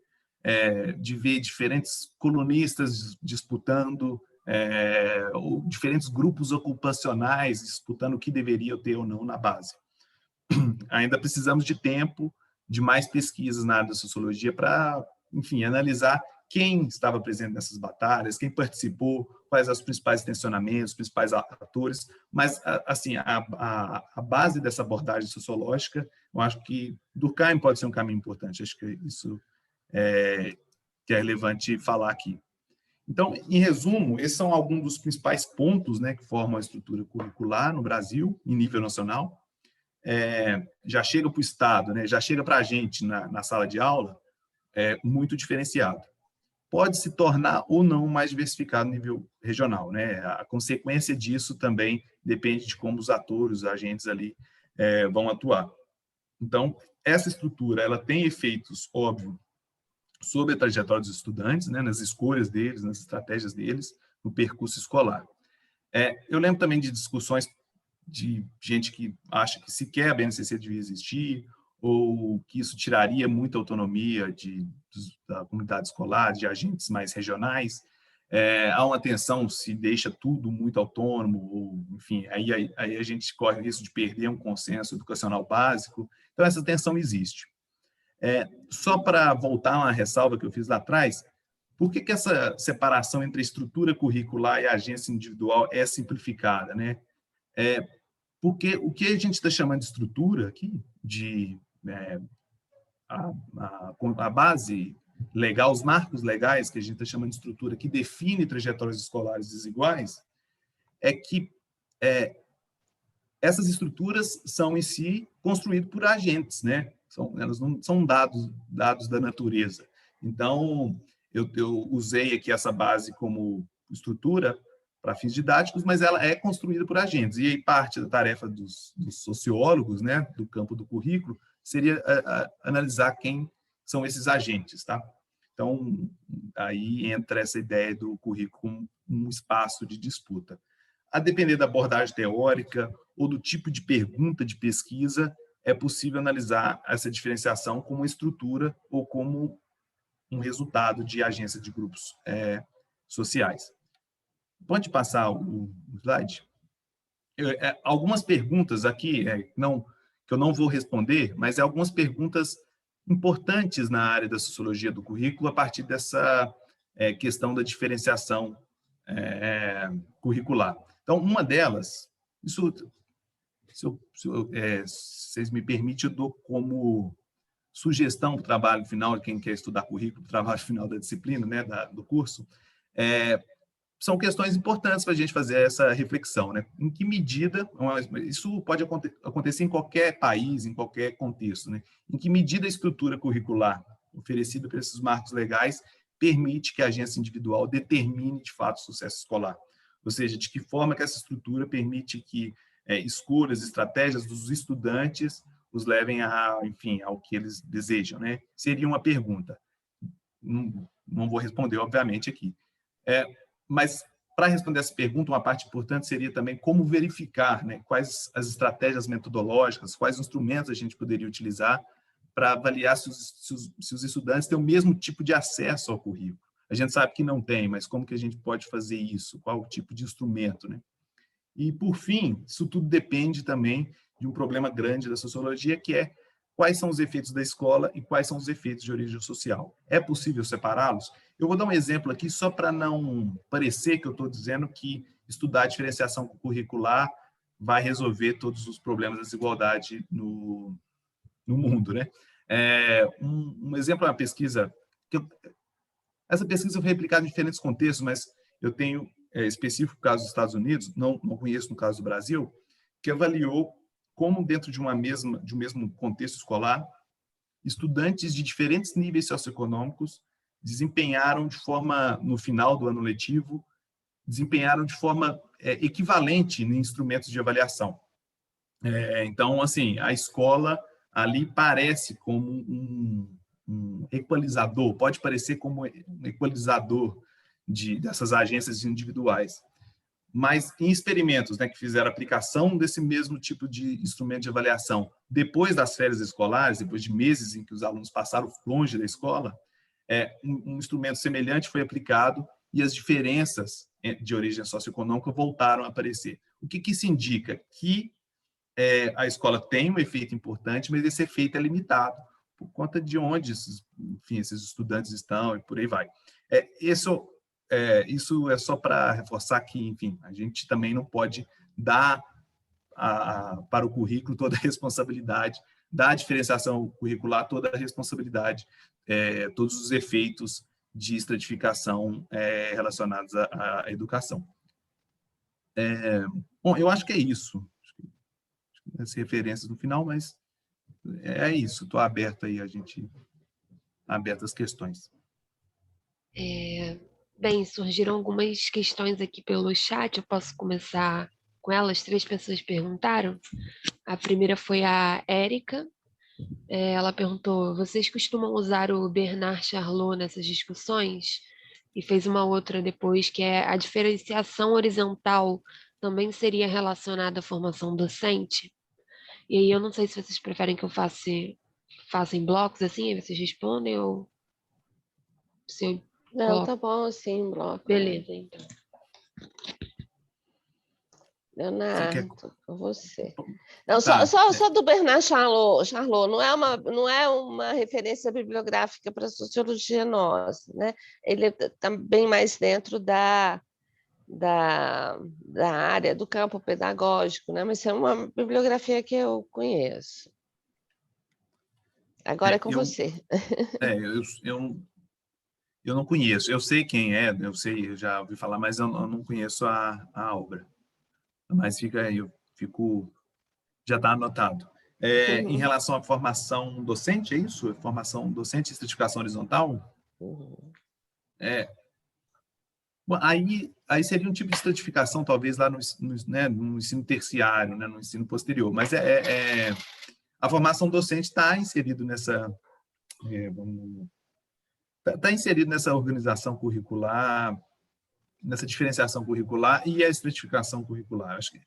de ver diferentes colunistas disputando, ou diferentes grupos ocupacionais disputando o que deveria ter ou não na base. Ainda precisamos de tempo, de mais pesquisas na área da sociologia para, enfim, analisar quem estava presente nessas batalhas, quem participou, quais os principais tensionamentos, os principais atores, mas, assim, a base dessa abordagem sociológica, eu acho que Durkheim pode ser um caminho importante, acho que isso que é relevante falar aqui. Então, em resumo, esses são alguns dos principais pontos, né, que formam a estrutura curricular no Brasil, em nível nacional. Já chega para o Estado, né, já chega para a gente na sala de aula, muito diferenciado. Pode se tornar ou não mais diversificado no nível regional, né? A consequência disso também depende de como os atores, os agentes ali vão atuar. Então, essa estrutura, ela tem efeitos, óbvio, sobre a trajetória dos estudantes, né? Nas escolhas deles, nas estratégias deles, no percurso escolar. Eu lembro também de discussões de gente que acha que sequer a BNCC devia existir, ou que isso tiraria muita autonomia da comunidade escolar, de agentes mais regionais. Há uma tensão se deixa tudo muito autônomo, ou, enfim, aí a gente corre o risco de perder um consenso educacional básico. Então, essa tensão existe. Só para voltar a uma ressalva que eu fiz lá atrás, por que essa separação entre a estrutura curricular e a agência individual é simplificada, né? Porque o que a gente está chamando de estrutura aqui, a base legal, os marcos legais que a gente está chamando de estrutura, que define trajetórias escolares desiguais, é que essas estruturas são, em si, construídas por agentes, né? Elas não são dados da natureza. Então, eu usei aqui essa base como estrutura para fins didáticos, mas ela é construída por agentes. E aí parte da tarefa dos sociólogos, né, do campo do currículo, seria analisar quem são esses agentes, tá? Então, aí entra essa ideia do currículo como um espaço de disputa. A depender da abordagem teórica ou do tipo de pergunta de pesquisa, é possível analisar essa diferenciação como uma estrutura ou como um resultado de agência de grupos sociais. Pode passar o slide? Algumas perguntas aqui, que eu não vou responder, mas algumas perguntas importantes na área da sociologia do currículo a partir dessa questão da diferenciação curricular. Então, uma delas, se vocês me permitem, eu dou como sugestão para o trabalho final, de quem quer estudar currículo, para o trabalho final da disciplina, né, do curso, são questões importantes para a gente fazer essa reflexão, né? Em que medida, isso pode acontecer em qualquer país, em qualquer contexto, né? Em que medida a estrutura curricular oferecida por esses marcos legais permite que a agência individual determine, de fato, o sucesso escolar? Ou seja, de que forma que essa estrutura permite que escolhas, estratégias dos estudantes os levem enfim, ao que eles desejam, né? Seria uma pergunta. Não vou responder, obviamente, aqui. Mas, para responder essa pergunta, uma parte importante seria também como verificar, né, quais as estratégias metodológicas, quais instrumentos a gente poderia utilizar para avaliar se os estudantes têm o mesmo tipo de acesso ao currículo. A gente sabe que não tem, mas como que a gente pode fazer isso? Qual o tipo de instrumento, né? E, por fim, isso tudo depende também de um problema grande da sociologia, que é quais são os efeitos da escola e quais são os efeitos de origem social. É possível separá-los? Eu vou dar um exemplo aqui, só para não parecer que eu estou dizendo que estudar a diferenciação curricular vai resolver todos os problemas da desigualdade no mundo, né? Um exemplo é uma pesquisa, essa pesquisa foi replicada em diferentes contextos, mas eu tenho específico caso dos Estados Unidos, não conheço no caso do Brasil, que avaliou como dentro de um mesmo contexto escolar, estudantes de diferentes níveis socioeconômicos desempenharam de forma, no final do ano letivo, desempenharam de forma equivalente em instrumentos de avaliação. Então, assim, a escola ali parece como um equalizador, pode parecer como um equalizador dessas agências individuais. Mas em experimentos, né, que fizeram aplicação desse mesmo tipo de instrumento de avaliação, depois das férias escolares, depois de meses em que os alunos passaram longe da escola, um instrumento semelhante foi aplicado e as diferenças de origem socioeconômica voltaram a aparecer. O que isso indica? Que a escola tem um efeito importante, mas esse efeito é limitado por conta de onde esses estudantes estão e por aí vai. Isso é só para reforçar que, enfim, a gente também não pode dar para o currículo toda a responsabilidade, da diferenciação curricular toda a responsabilidade, todos os efeitos de estratificação relacionados à educação. Bom, eu acho que é isso. As referências no final, mas é isso. Estou aberto aí, aberto às questões. Bem, surgiram algumas questões aqui pelo chat, eu posso começar com elas. 3 pessoas perguntaram. A primeira foi a Érica. Ela perguntou: vocês costumam usar o Bernard Charlot nessas discussões? E fez uma outra depois, que é: a diferenciação horizontal também seria relacionada à formação docente? E aí eu não sei se vocês preferem que eu faça em blocos assim, aí vocês respondem, ou se eu Não, coloco... tá bom assim, em bloco. Beleza, então. Leonardo, com você. Não, Tá. só do Bernard Charlot, não é uma referência bibliográfica para a sociologia nossa, né? Ele está bem mais dentro da área, do campo pedagógico, né? Mas é uma bibliografia que eu conheço. Agora é com você. Eu não conheço. Eu sei quem é, eu já ouvi falar, mas eu não conheço a obra. Mas já está anotado. Em relação à formação docente, é isso? Formação docente e estratificação horizontal? Bom, aí seria um tipo de estratificação, talvez, lá no ensino terciário, né, no ensino posterior. Mas a formação docente está inserido nessa... Está inserido nessa organização curricular, nessa diferenciação curricular e a estratificação curricular. Acho que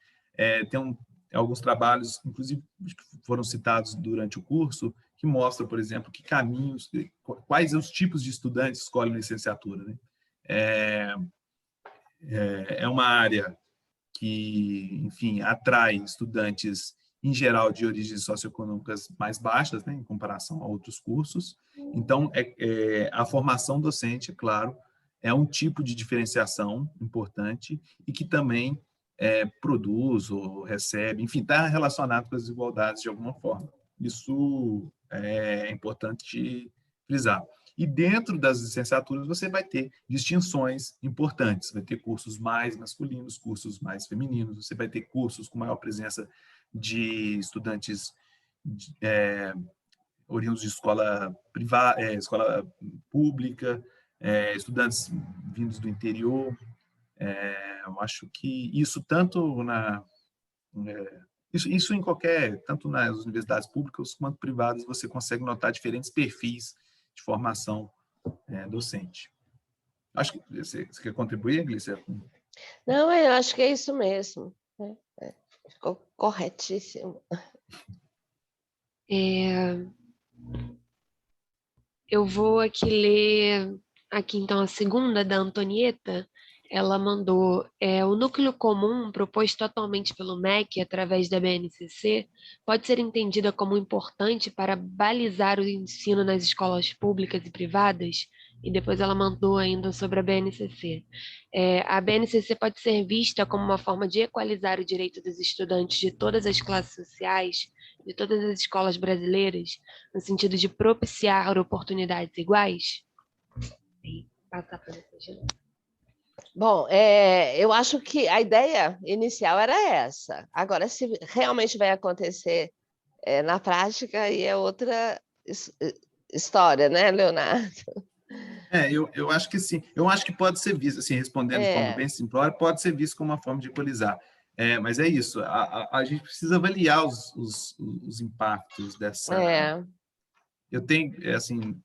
tem alguns trabalhos, inclusive, que foram citados durante o curso, que mostram, por exemplo, que caminhos, quais os tipos de estudantes escolhem licenciatura, né? É uma área que, enfim, atrai estudantes, em geral, de origens socioeconômicas mais baixas, né, em comparação a outros cursos. Então, a formação docente, claro, é um tipo de diferenciação importante e que também produz ou recebe, enfim, está relacionado com as desigualdades de alguma forma. Isso é importante frisar. E dentro das licenciaturas você vai ter distinções importantes, vai ter cursos mais masculinos, cursos mais femininos, você vai ter cursos com maior presença de estudantes oriundos de escola privada, escola pública, estudantes vindos do interior. Eu acho que isso isso em tanto nas universidades públicas quanto privadas, você consegue notar diferentes perfis de formação docente. Acho que você quer contribuir, Glícia? Não, eu acho que é isso mesmo. Ficou corretíssimo. Eu vou aqui ler então a segunda, da Antonieta. ela mandou: o núcleo comum proposto atualmente pelo MEC através da BNCC pode ser entendida como importante para balizar o ensino nas escolas públicas e privadas? E depois ela mandou ainda sobre a BNCC. A BNCC pode ser vista como uma forma de equalizar o direito dos estudantes de todas as classes sociais, de todas as escolas brasileiras, no sentido de propiciar oportunidades iguais? E passar para você. Bom, eu acho que a ideia inicial era essa. Agora, se realmente vai acontecer na prática, aí é outra história, né, Leonardo? Eu acho que sim. Eu acho que pode ser visto, assim, respondendo de forma bem simplória, pode ser visto como uma forma de equalizar. Mas é isso, a gente precisa avaliar os impactos dessa... Eu tenho, assim,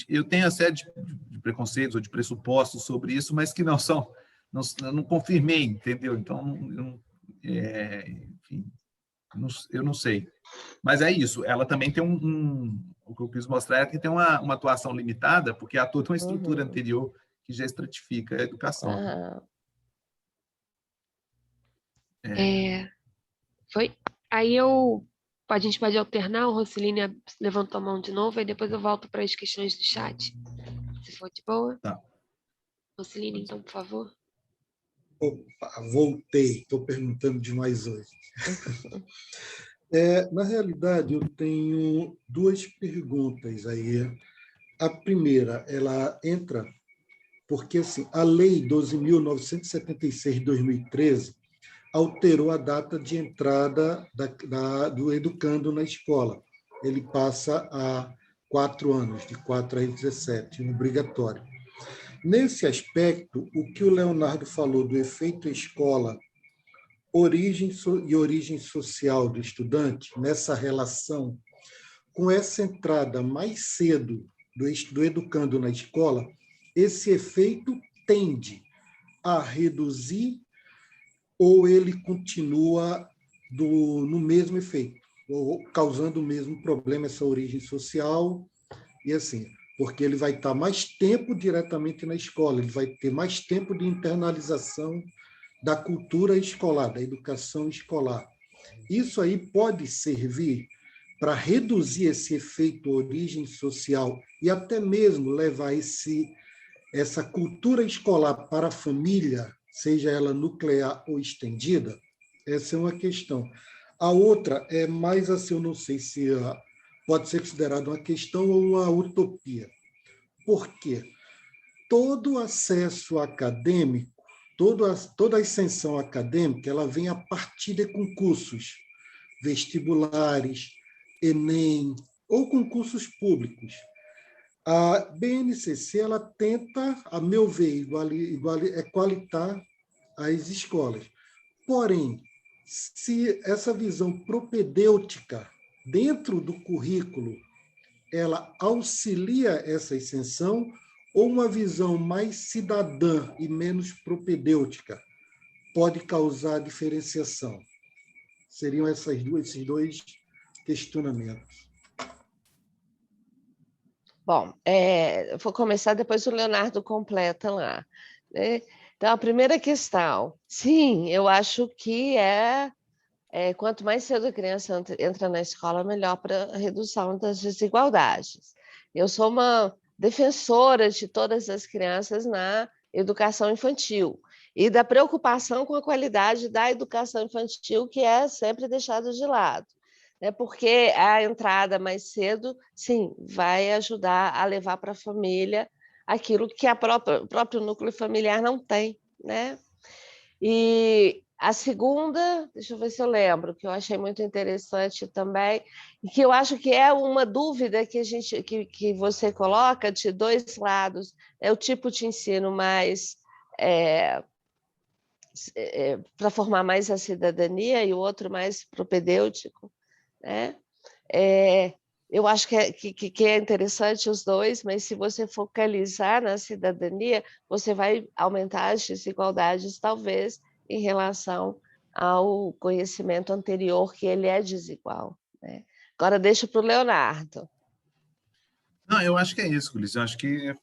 eu tenho a série de preconceitos ou de pressupostos sobre isso, mas que não são, eu não confirmei, entendeu? Então, enfim, eu não sei. Mas é isso, ela também tem o que eu quis mostrar é que tem uma atuação limitada, porque há toda uma estrutura anterior que já estratifica a educação. Foi. Aí a gente pode alternar, o Rosseline levantou a mão de novo, e depois eu volto para as questões do chat, se for de boa. Tá. Rosseline, então, por favor. Opa, voltei, estou perguntando demais hoje. Na realidade, eu tenho duas perguntas aí. A primeira, ela entra porque assim, a Lei 12.976 de 2013 alterou a data de entrada do educando na escola. Ele passa a 4 anos, de 4 a 17, obrigatório. Nesse aspecto, o que o Leonardo falou do efeito escola, origem e origem social do estudante, nessa relação, com essa entrada mais cedo do educando na escola, esse efeito tende a reduzir ou ele continua no mesmo efeito, ou causando o mesmo problema, essa origem social, e assim, porque ele vai estar mais tempo diretamente na escola, ele vai ter mais tempo de internalização da cultura escolar, da educação escolar. Isso aí pode servir para reduzir esse efeito origem social e até mesmo levar essa cultura escolar para a família, seja ela nuclear ou estendida. Essa é uma questão. A outra é mais assim, eu não sei se pode ser considerada uma questão ou uma utopia. Por quê? Todo acesso acadêmico, toda a ascensão acadêmica, ela vem a partir de concursos vestibulares, Enem, ou concursos públicos. A BNCC ela tenta, a meu ver, equalitar as escolas. Porém, se essa visão propedêutica dentro do currículo ela auxilia essa ascensão, ou uma visão mais cidadã e menos propedêutica pode causar diferenciação? Seriam esses dois questionamentos. Bom, eu vou começar, depois o Leonardo completa lá, né? Então, a primeira questão, sim, eu acho que quanto mais cedo a criança entra na escola, melhor para a redução das desigualdades. Eu sou uma defensora de todas as crianças na educação infantil e da preocupação com a qualidade da educação infantil, que é sempre deixada de lado. Porque a entrada mais cedo, sim, vai ajudar a levar para a família aquilo que o próprio núcleo familiar não tem, né? E a segunda, deixa eu ver se eu lembro, que eu achei muito interessante também, e que eu acho que é uma dúvida que você coloca de dois lados, é o tipo de ensino mais para formar mais a cidadania e o outro mais propedêutico, né? Eu acho que é interessante os dois, mas se você focalizar na cidadania, você vai aumentar as desigualdades, talvez, em relação ao conhecimento anterior, que ele é desigual, né? Agora, deixa para o Leonardo. Não, eu acho que é isso, Ulisses. Eu acho que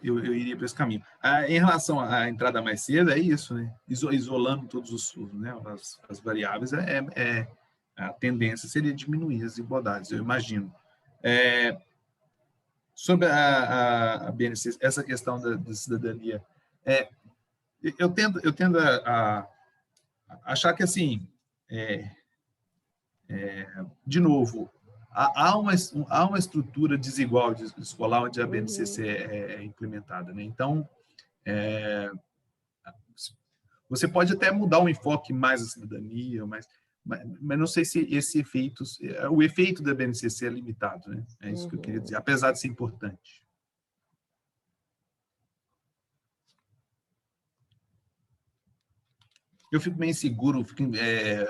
eu iria para esse caminho. Em relação à entrada mais cedo, é isso, né? Isolando todos os, né, as variáveis, a tendência seria diminuir as desigualdades, eu imagino. Sobre a BNCC, essa questão da cidadania, eu tendo a achar que, assim, de novo, há uma estrutura desigual escolar onde a BNCC é implementada, né? Então, você pode até mudar o enfoque mais da cidadania, mas não sei se o efeito da BNCC é limitado, né? É isso que eu queria dizer, apesar de ser importante. Eu fico meio inseguro,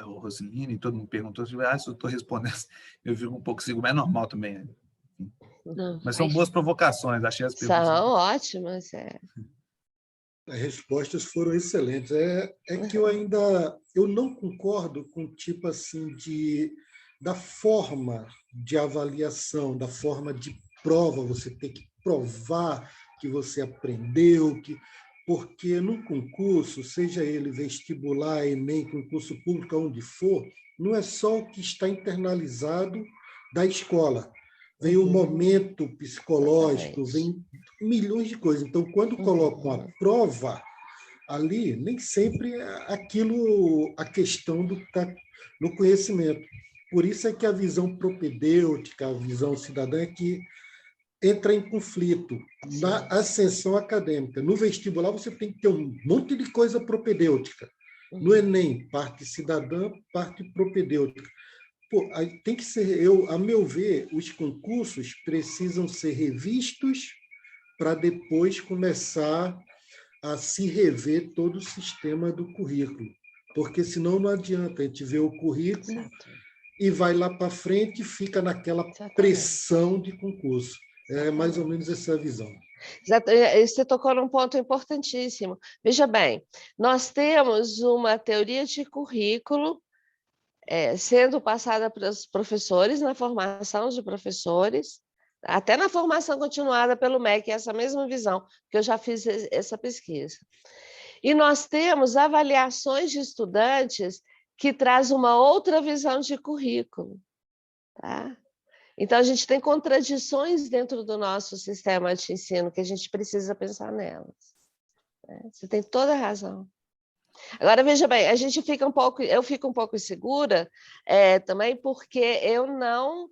o Roseline, todo mundo perguntou se eu estou respondendo, eu fico um pouco inseguro, mas é normal também. Né? Não, mas são boas provocações, achei as perguntas. São ótimas, As respostas foram excelentes. Que eu não concordo com o tipo assim da forma de avaliação, da forma de prova, você ter que provar que você aprendeu, porque no concurso, seja ele vestibular, Enem, concurso público, onde for, não é só o que está internalizado da escola. Vem o momento psicológico, vem milhões de coisas. Então, quando colocam a prova ali, nem sempre é aquilo, a questão do que está no conhecimento. Por isso é que a visão propedêutica, a visão cidadã, é que entra em conflito na ascensão acadêmica. No vestibular, você tem que ter um monte de coisa propedêutica. No Enem, parte cidadã, parte propedêutica. Tem que ser, a meu ver, os concursos precisam ser revistos para depois começar a se rever todo o sistema do currículo. Porque senão não adianta, a gente vê o currículo e vai lá para frente e fica naquela pressão de concurso. É mais ou menos essa visão. Você tocou num ponto importantíssimo. Veja bem, nós temos uma teoria de currículo sendo passada para os professores, na formação de professores, até na formação continuada pelo MEC, essa mesma visão, que eu já fiz essa pesquisa. E nós temos avaliações de estudantes que traz uma outra visão de currículo. Tá? Então, a gente tem contradições dentro do nosso sistema de ensino que a gente precisa pensar nelas. Você tem toda a razão. Agora, veja bem, eu fico um pouco insegura também porque eu não...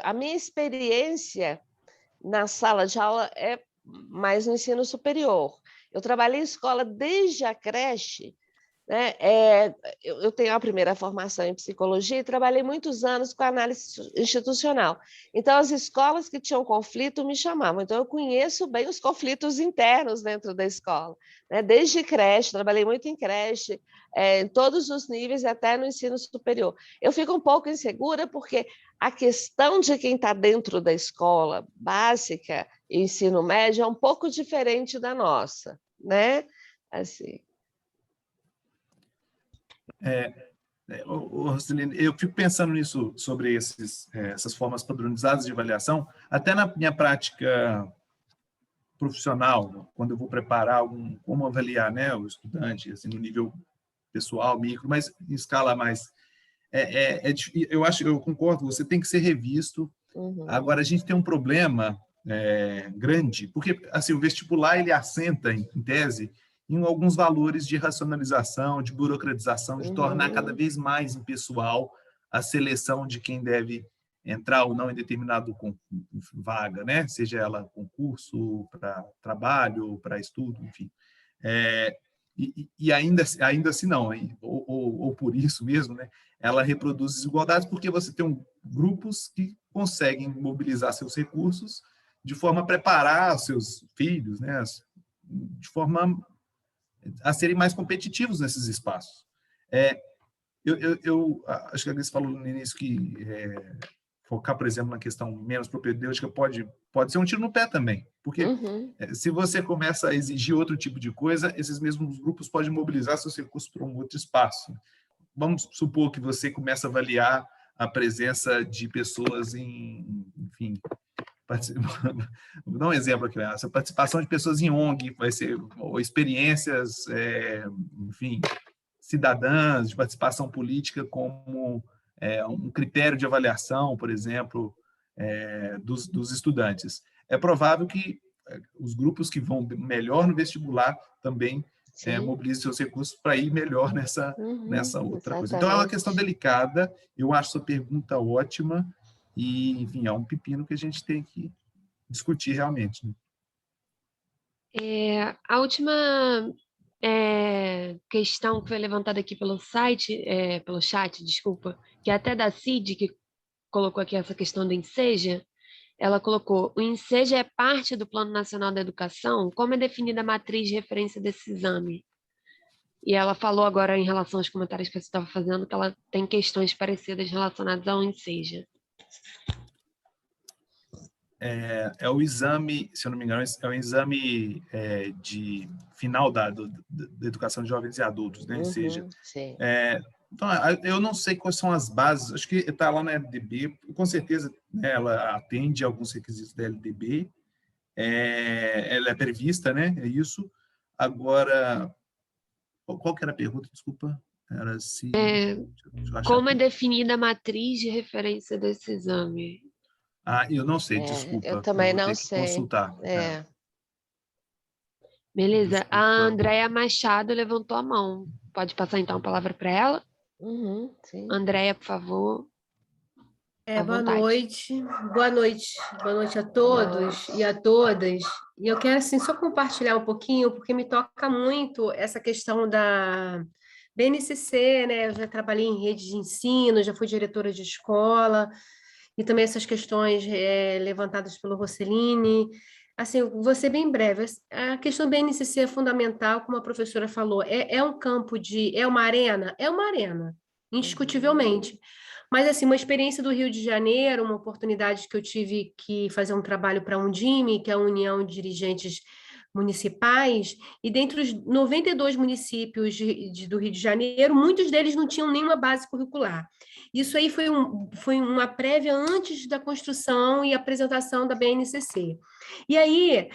a minha experiência na sala de aula é mais no ensino superior. Eu trabalhei em escola desde a creche, né? Eu tenho a primeira formação em psicologia e trabalhei muitos anos com análise institucional. Então, as escolas que tinham conflito me chamavam. Então, eu conheço bem os conflitos internos dentro da escola. Né? Desde creche, trabalhei muito em creche, em todos os níveis, até no ensino superior. Eu fico um pouco insegura porque a questão de quem está dentro da escola básica e ensino médio é um pouco diferente da nossa, né? Assim... Roseline, eu fico pensando nisso, sobre essas formas padronizadas de avaliação, até na minha prática profissional, quando eu vou preparar como avaliar, né, o estudante, assim, no nível pessoal, micro, mas em escala mais... eu concordo, você tem que ser revisto. Agora, a gente tem um problema grande, porque assim, o vestibular ele assenta, em tese, em alguns valores de racionalização, de burocratização, de tornar cada vez mais impessoal a seleção de quem deve entrar ou não em determinado vaga, né? Seja ela concurso, para trabalho, para estudo, enfim. E ainda assim não, ou por isso mesmo, né? Ela reproduz desigualdades porque você tem grupos que conseguem mobilizar seus recursos de forma a preparar seus filhos, né? De forma a serem mais competitivos nesses espaços. Eu acho que a Grace falou no início que focar, por exemplo, na questão menos propedêutica pode ser um tiro no pé também, porque se você começa a exigir outro tipo de coisa, esses mesmos grupos podem mobilizar seus recursos para um outro espaço. Vamos supor que você começa a avaliar a presença de pessoas Vou dar um exemplo aqui, essa participação de pessoas em ONG vai ser ou experiências, enfim, cidadãs, de participação política como um critério de avaliação, por exemplo, dos estudantes. É provável que os grupos que vão melhor no vestibular também mobilizem seus recursos para ir melhor nessa outra coisa. Então, é uma questão delicada, eu acho sua pergunta ótima, e, enfim, é um pepino que a gente tem que discutir realmente. Né? A última questão que foi levantada aqui pelo chat, desculpa, que é até da Cid, que colocou aqui essa questão do Enseja, ela colocou: o Enseja é parte do Plano Nacional da Educação? Como é definida a matriz de referência desse exame? E ela falou agora, em relação aos comentários que você estava fazendo, que ela tem questões parecidas relacionadas ao Enseja. É o exame, se eu não me engano, é o exame de final da educação de jovens e adultos, né? Enseja. Então, eu não sei quais são as bases, acho que está lá na LDB, com certeza, né, ela atende alguns requisitos da LDB, ela é prevista, né? É isso. Agora, qual que era a pergunta? Desculpa. Era se... Como é definida a matriz de referência desse exame? Eu não sei, desculpa. Eu também não vou ter sei. que consultar. Beleza. Desculpa. A Andréia Machado levantou a mão. Pode passar, então, a palavra para ela? Sim. Andréia, por favor. Boa noite. Boa noite a todos e a todas. E eu quero, assim, só compartilhar um pouquinho, porque me toca muito essa questão da BNCC, né? Eu já trabalhei em rede de ensino, já fui diretora de escola, e também essas questões levantadas pelo Rosselini. Assim, vou ser bem breve. A questão do BNCC é fundamental, como a professora falou, é um campo é uma arena? É uma arena, indiscutivelmente. Mas, assim, uma experiência do Rio de Janeiro, uma oportunidade que eu tive que fazer um trabalho para a Undime, que é a União de Dirigentes Municipais, e dentre os 92 municípios do Rio de Janeiro, muitos deles não tinham nenhuma base curricular. Isso aí foi uma prévia antes da construção e apresentação da BNCC. E aí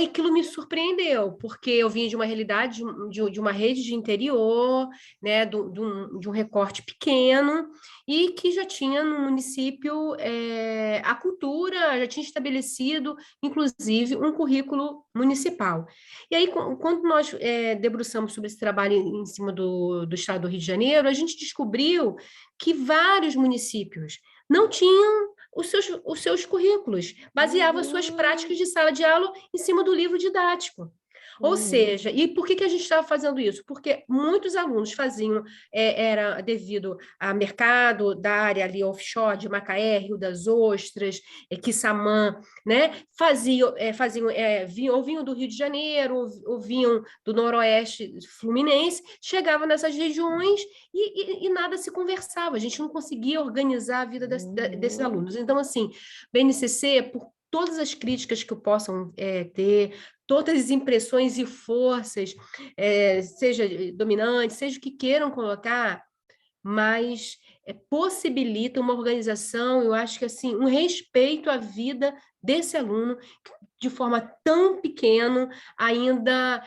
aquilo me surpreendeu, porque eu vim de uma realidade, de uma rede de interior, né, de um recorte pequeno, e que já tinha no município a cultura, já tinha estabelecido, inclusive, um currículo municipal. E aí, quando nós debruçamos sobre esse trabalho em cima do estado do Rio de Janeiro, a gente descobriu que vários municípios não tinham os seus currículos, baseavam as suas práticas de sala de aula em cima do livro didático. Ou seja, e por que a gente estava fazendo isso? Porque muitos alunos faziam, era devido a mercado da área ali offshore, de Macaé, Rio das Ostras, Quissamã, né? Vinham do Rio de Janeiro, ou vinham do Noroeste Fluminense, chegavam nessas regiões e nada se conversava, a gente não conseguia organizar a vida desses alunos. Então, assim, BNCC, por todas as críticas que possam ter, todas as impressões e forças, seja dominante, seja o que queiram colocar, mas possibilita uma organização, eu acho que assim, um respeito à vida desse aluno, de forma tão pequena, ainda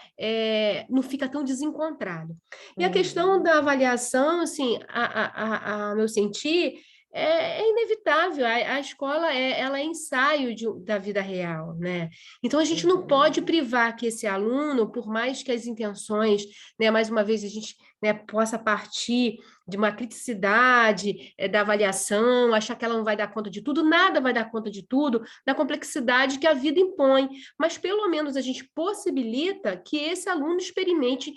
não fica tão desencontrado. E a questão da avaliação, assim, a meu sentir, é inevitável, a escola ela é ensaio da vida real, né? Então, a gente não pode privar que esse aluno, por mais que as intenções, né, mais uma vez, a gente, né, possa partir de uma criticidade da avaliação, achar que ela não vai dar conta de tudo, nada vai dar conta de tudo, da complexidade que a vida impõe, mas pelo menos a gente possibilita que esse aluno experimente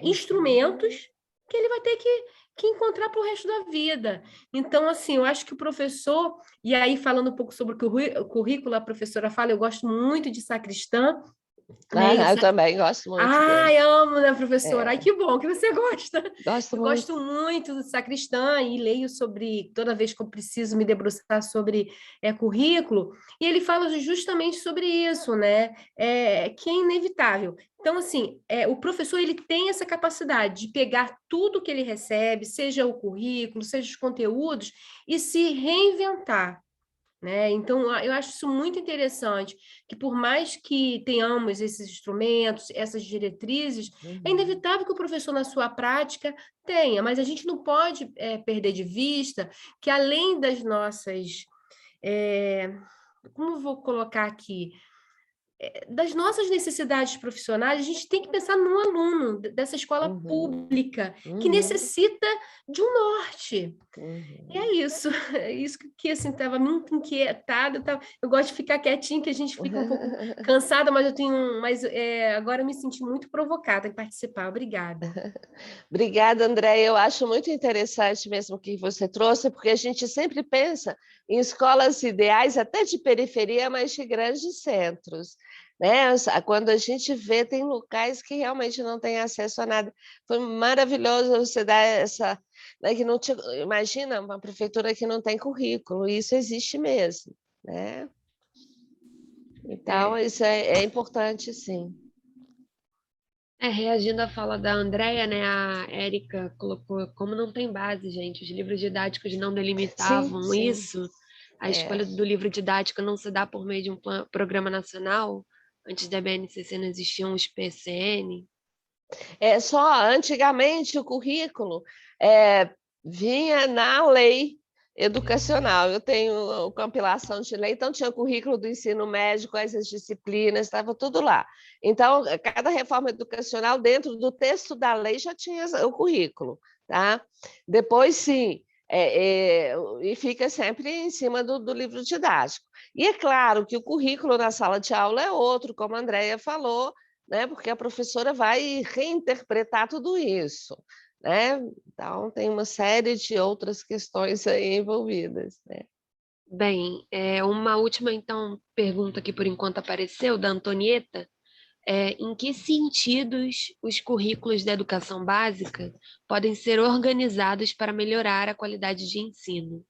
instrumentos que ele vai ter que encontrar para o resto da vida. Então, assim, eu acho que o professor, e aí falando um pouco sobre o currículo, a professora fala, eu gosto muito de Sacristã. Eu também gosto muito dele. Ai, amo, né, professora? Ai, que bom que você gosta. Gosto eu muito. Gosto muito do Sacristã e leio sobre, toda vez que eu preciso me debruçar sobre currículo, e ele fala justamente sobre isso, né? Que é inevitável. Então, assim, o professor ele tem essa capacidade de pegar tudo que ele recebe, seja o currículo, seja os conteúdos, e se reinventar. né? Então, eu acho isso muito interessante, que por mais que tenhamos esses instrumentos, essas diretrizes, é inevitável que o professor, na sua prática, tenha, mas a gente não pode perder de vista que, além das nossas... como vou colocar aqui? Das nossas necessidades profissionais, a gente tem que pensar no aluno dessa escola pública, que necessita de um norte. E é isso que assim, estava muito inquietada. Eu gosto de ficar quietinha, que a gente fica um pouco cansada, mas agora eu me senti muito provocada em participar. Obrigada. Obrigada, André. Eu acho muito interessante mesmo o que você trouxe, porque a gente sempre pensa em escolas ideais, até de periferia, mas de grandes centros, né? Quando a gente vê, tem locais que realmente não têm acesso a nada. Foi maravilhoso você dar essa... Né, que não tinha, imagina uma prefeitura que não tem currículo, isso existe mesmo, né? Então, isso é importante, sim. Reagindo à fala da Andrea, né, a Érica colocou como não tem base, gente, os livros didáticos não delimitavam Sim. isso, a escolha do livro didático não se dá por meio de um programa nacional, antes da BNCC não existiam os PCN. Só antigamente o currículo vinha na lei educacional. Eu tenho compilação de lei, então tinha o currículo do ensino médio, quais as disciplinas, estava tudo lá. Então, cada reforma educacional, dentro do texto da lei, já tinha o currículo. Tá? Depois, sim, e fica sempre em cima do livro didático. E é claro que o currículo na sala de aula é outro, como a Andrea falou, né? Porque a professora vai reinterpretar tudo isso, né? Então, tem uma série de outras questões aí envolvidas, né? Bem, uma última, então, pergunta que por enquanto apareceu, da Antonieta, em que sentidos os currículos da educação básica podem ser organizados para melhorar a qualidade de ensino?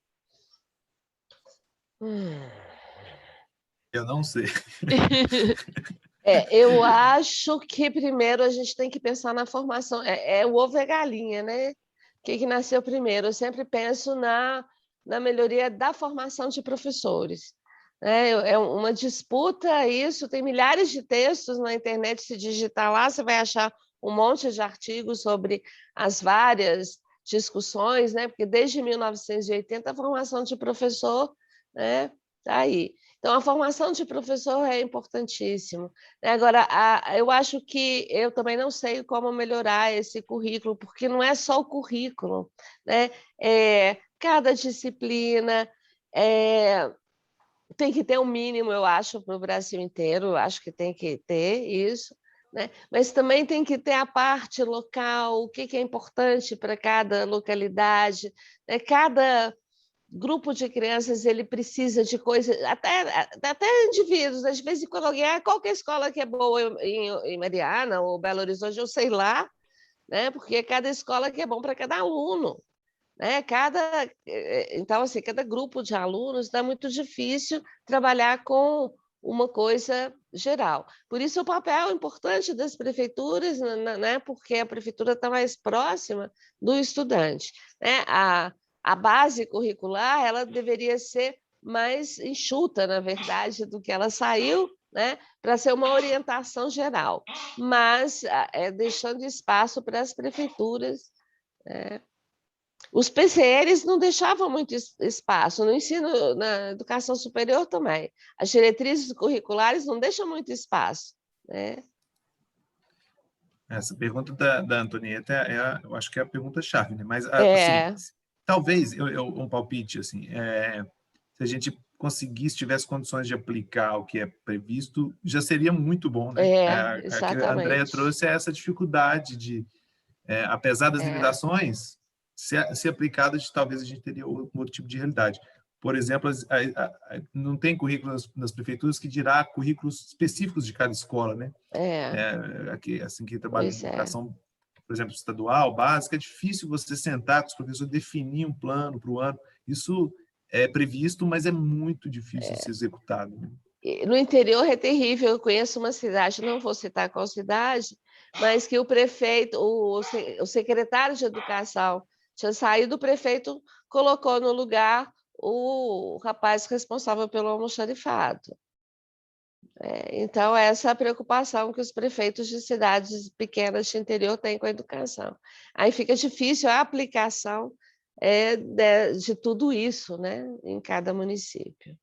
Eu não sei. Eu acho que primeiro a gente tem que pensar na formação. O ovo e a galinha, né? O que nasceu primeiro? Eu sempre penso na melhoria da formação de professores. É uma disputa isso, tem milhares de textos na internet, se digitar lá, você vai achar um monte de artigos sobre as várias discussões, né? Porque desde 1980 a formação de professor, né, está aí. Então, a formação de professor é importantíssimo. Agora, eu acho que eu também não sei como melhorar esse currículo, porque não é só o currículo, né? Cada disciplina tem que ter um mínimo, eu acho, para o Brasil inteiro, eu acho que tem que ter isso, né? Mas também tem que ter a parte local, o que é importante para cada localidade, né? Cada grupo de crianças ele precisa de coisas, até indivíduos, às vezes quando alguém, qual que é a escola que é boa em Mariana ou Belo Horizonte, eu sei lá, né? Porque cada escola que é bom para cada aluno, né? Então, assim, cada grupo de alunos dá muito difícil trabalhar com uma coisa geral. Por isso o papel importante das prefeituras, né? Porque a prefeitura está mais próxima do estudante, né? A base curricular ela deveria ser mais enxuta, na verdade, do que ela saiu, né, para ser uma orientação geral, mas deixando espaço para as prefeituras. Né? Os PCNs não deixavam muito espaço, no ensino, na educação superior também. As diretrizes curriculares não deixam muito espaço. Né? Essa pergunta da Antonieta eu acho que é a pergunta-chave, né? Mas, assim, talvez, um palpite, assim, se a gente conseguisse, tivesse condições de aplicar o que é previsto, já seria muito bom, né? Exatamente. A que a Andrea trouxe essa dificuldade de, apesar das limitações, se aplicada, talvez a gente teria outro tipo de realidade. Por exemplo, não tem currículo nas prefeituras que dirá currículos específicos de cada escola, né? Aqui, assim, que trabalha em educação, por exemplo, estadual, básica, é difícil você sentar com os professores, definir um plano para o ano. Isso é previsto, mas é muito difícil de ser executado. Né? No interior é terrível. Eu conheço uma cidade, não vou citar qual cidade, mas que o prefeito, o secretário de educação tinha saído, o prefeito colocou no lugar o rapaz responsável pelo almoxarifado. Então, essa é a preocupação que os prefeitos de cidades pequenas de interior têm com a educação. Aí fica difícil a aplicação de tudo isso, né, em cada município.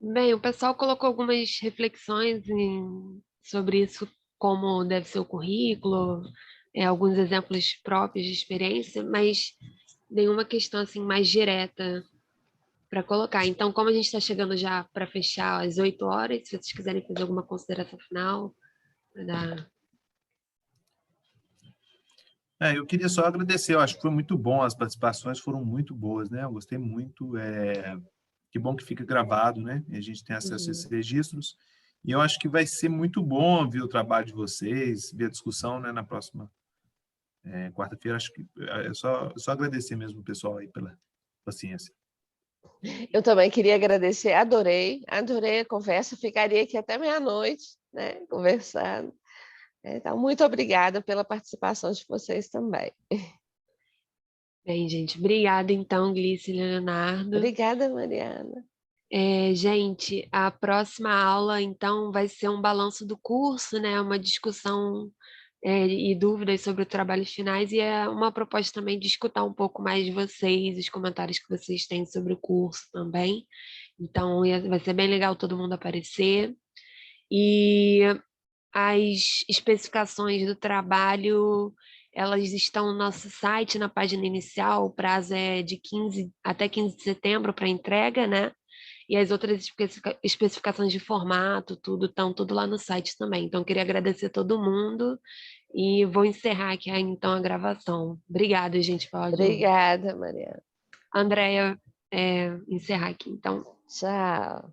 Bem, o pessoal colocou algumas reflexões sobre isso, como deve ser o currículo, alguns exemplos próprios de experiência, mas nenhuma questão assim mais direta para colocar. Então, como a gente está chegando já para fechar às 8 horas, se vocês quiserem fazer alguma consideração final, para dar... Eu queria só agradecer, eu acho que foi muito bom, as participações foram muito boas, né? Eu gostei muito, que bom que fica gravado, né? E a gente tem acesso a esses registros, e eu acho que vai ser muito bom ver o trabalho de vocês, ver a discussão, né, na próxima quarta-feira. Acho que é só agradecer mesmo o pessoal aí pela paciência. Eu também queria agradecer, adorei a conversa, ficaria aqui até meia-noite, né, conversando. Então, muito obrigada pela participação de vocês também. Bem, gente, obrigada então, Glícia e Leonardo. Obrigada, Mariana. Gente, a próxima aula, então, vai ser um balanço do curso, né? Uma discussão e dúvidas sobre os trabalhos finais, e é uma proposta também de escutar um pouco mais de vocês, os comentários que vocês têm sobre o curso também. Então, vai ser bem legal todo mundo aparecer. E as especificações do trabalho, elas estão no nosso site, na página inicial, o prazo é de até 15 de setembro para entrega, né? E as outras especificações de formato, estão tudo lá no site também. Então, queria agradecer a todo mundo e vou encerrar aqui, então, a gravação. Obrigada, gente. Obrigada, Mariana. Andréia, encerrar aqui, então. Tchau.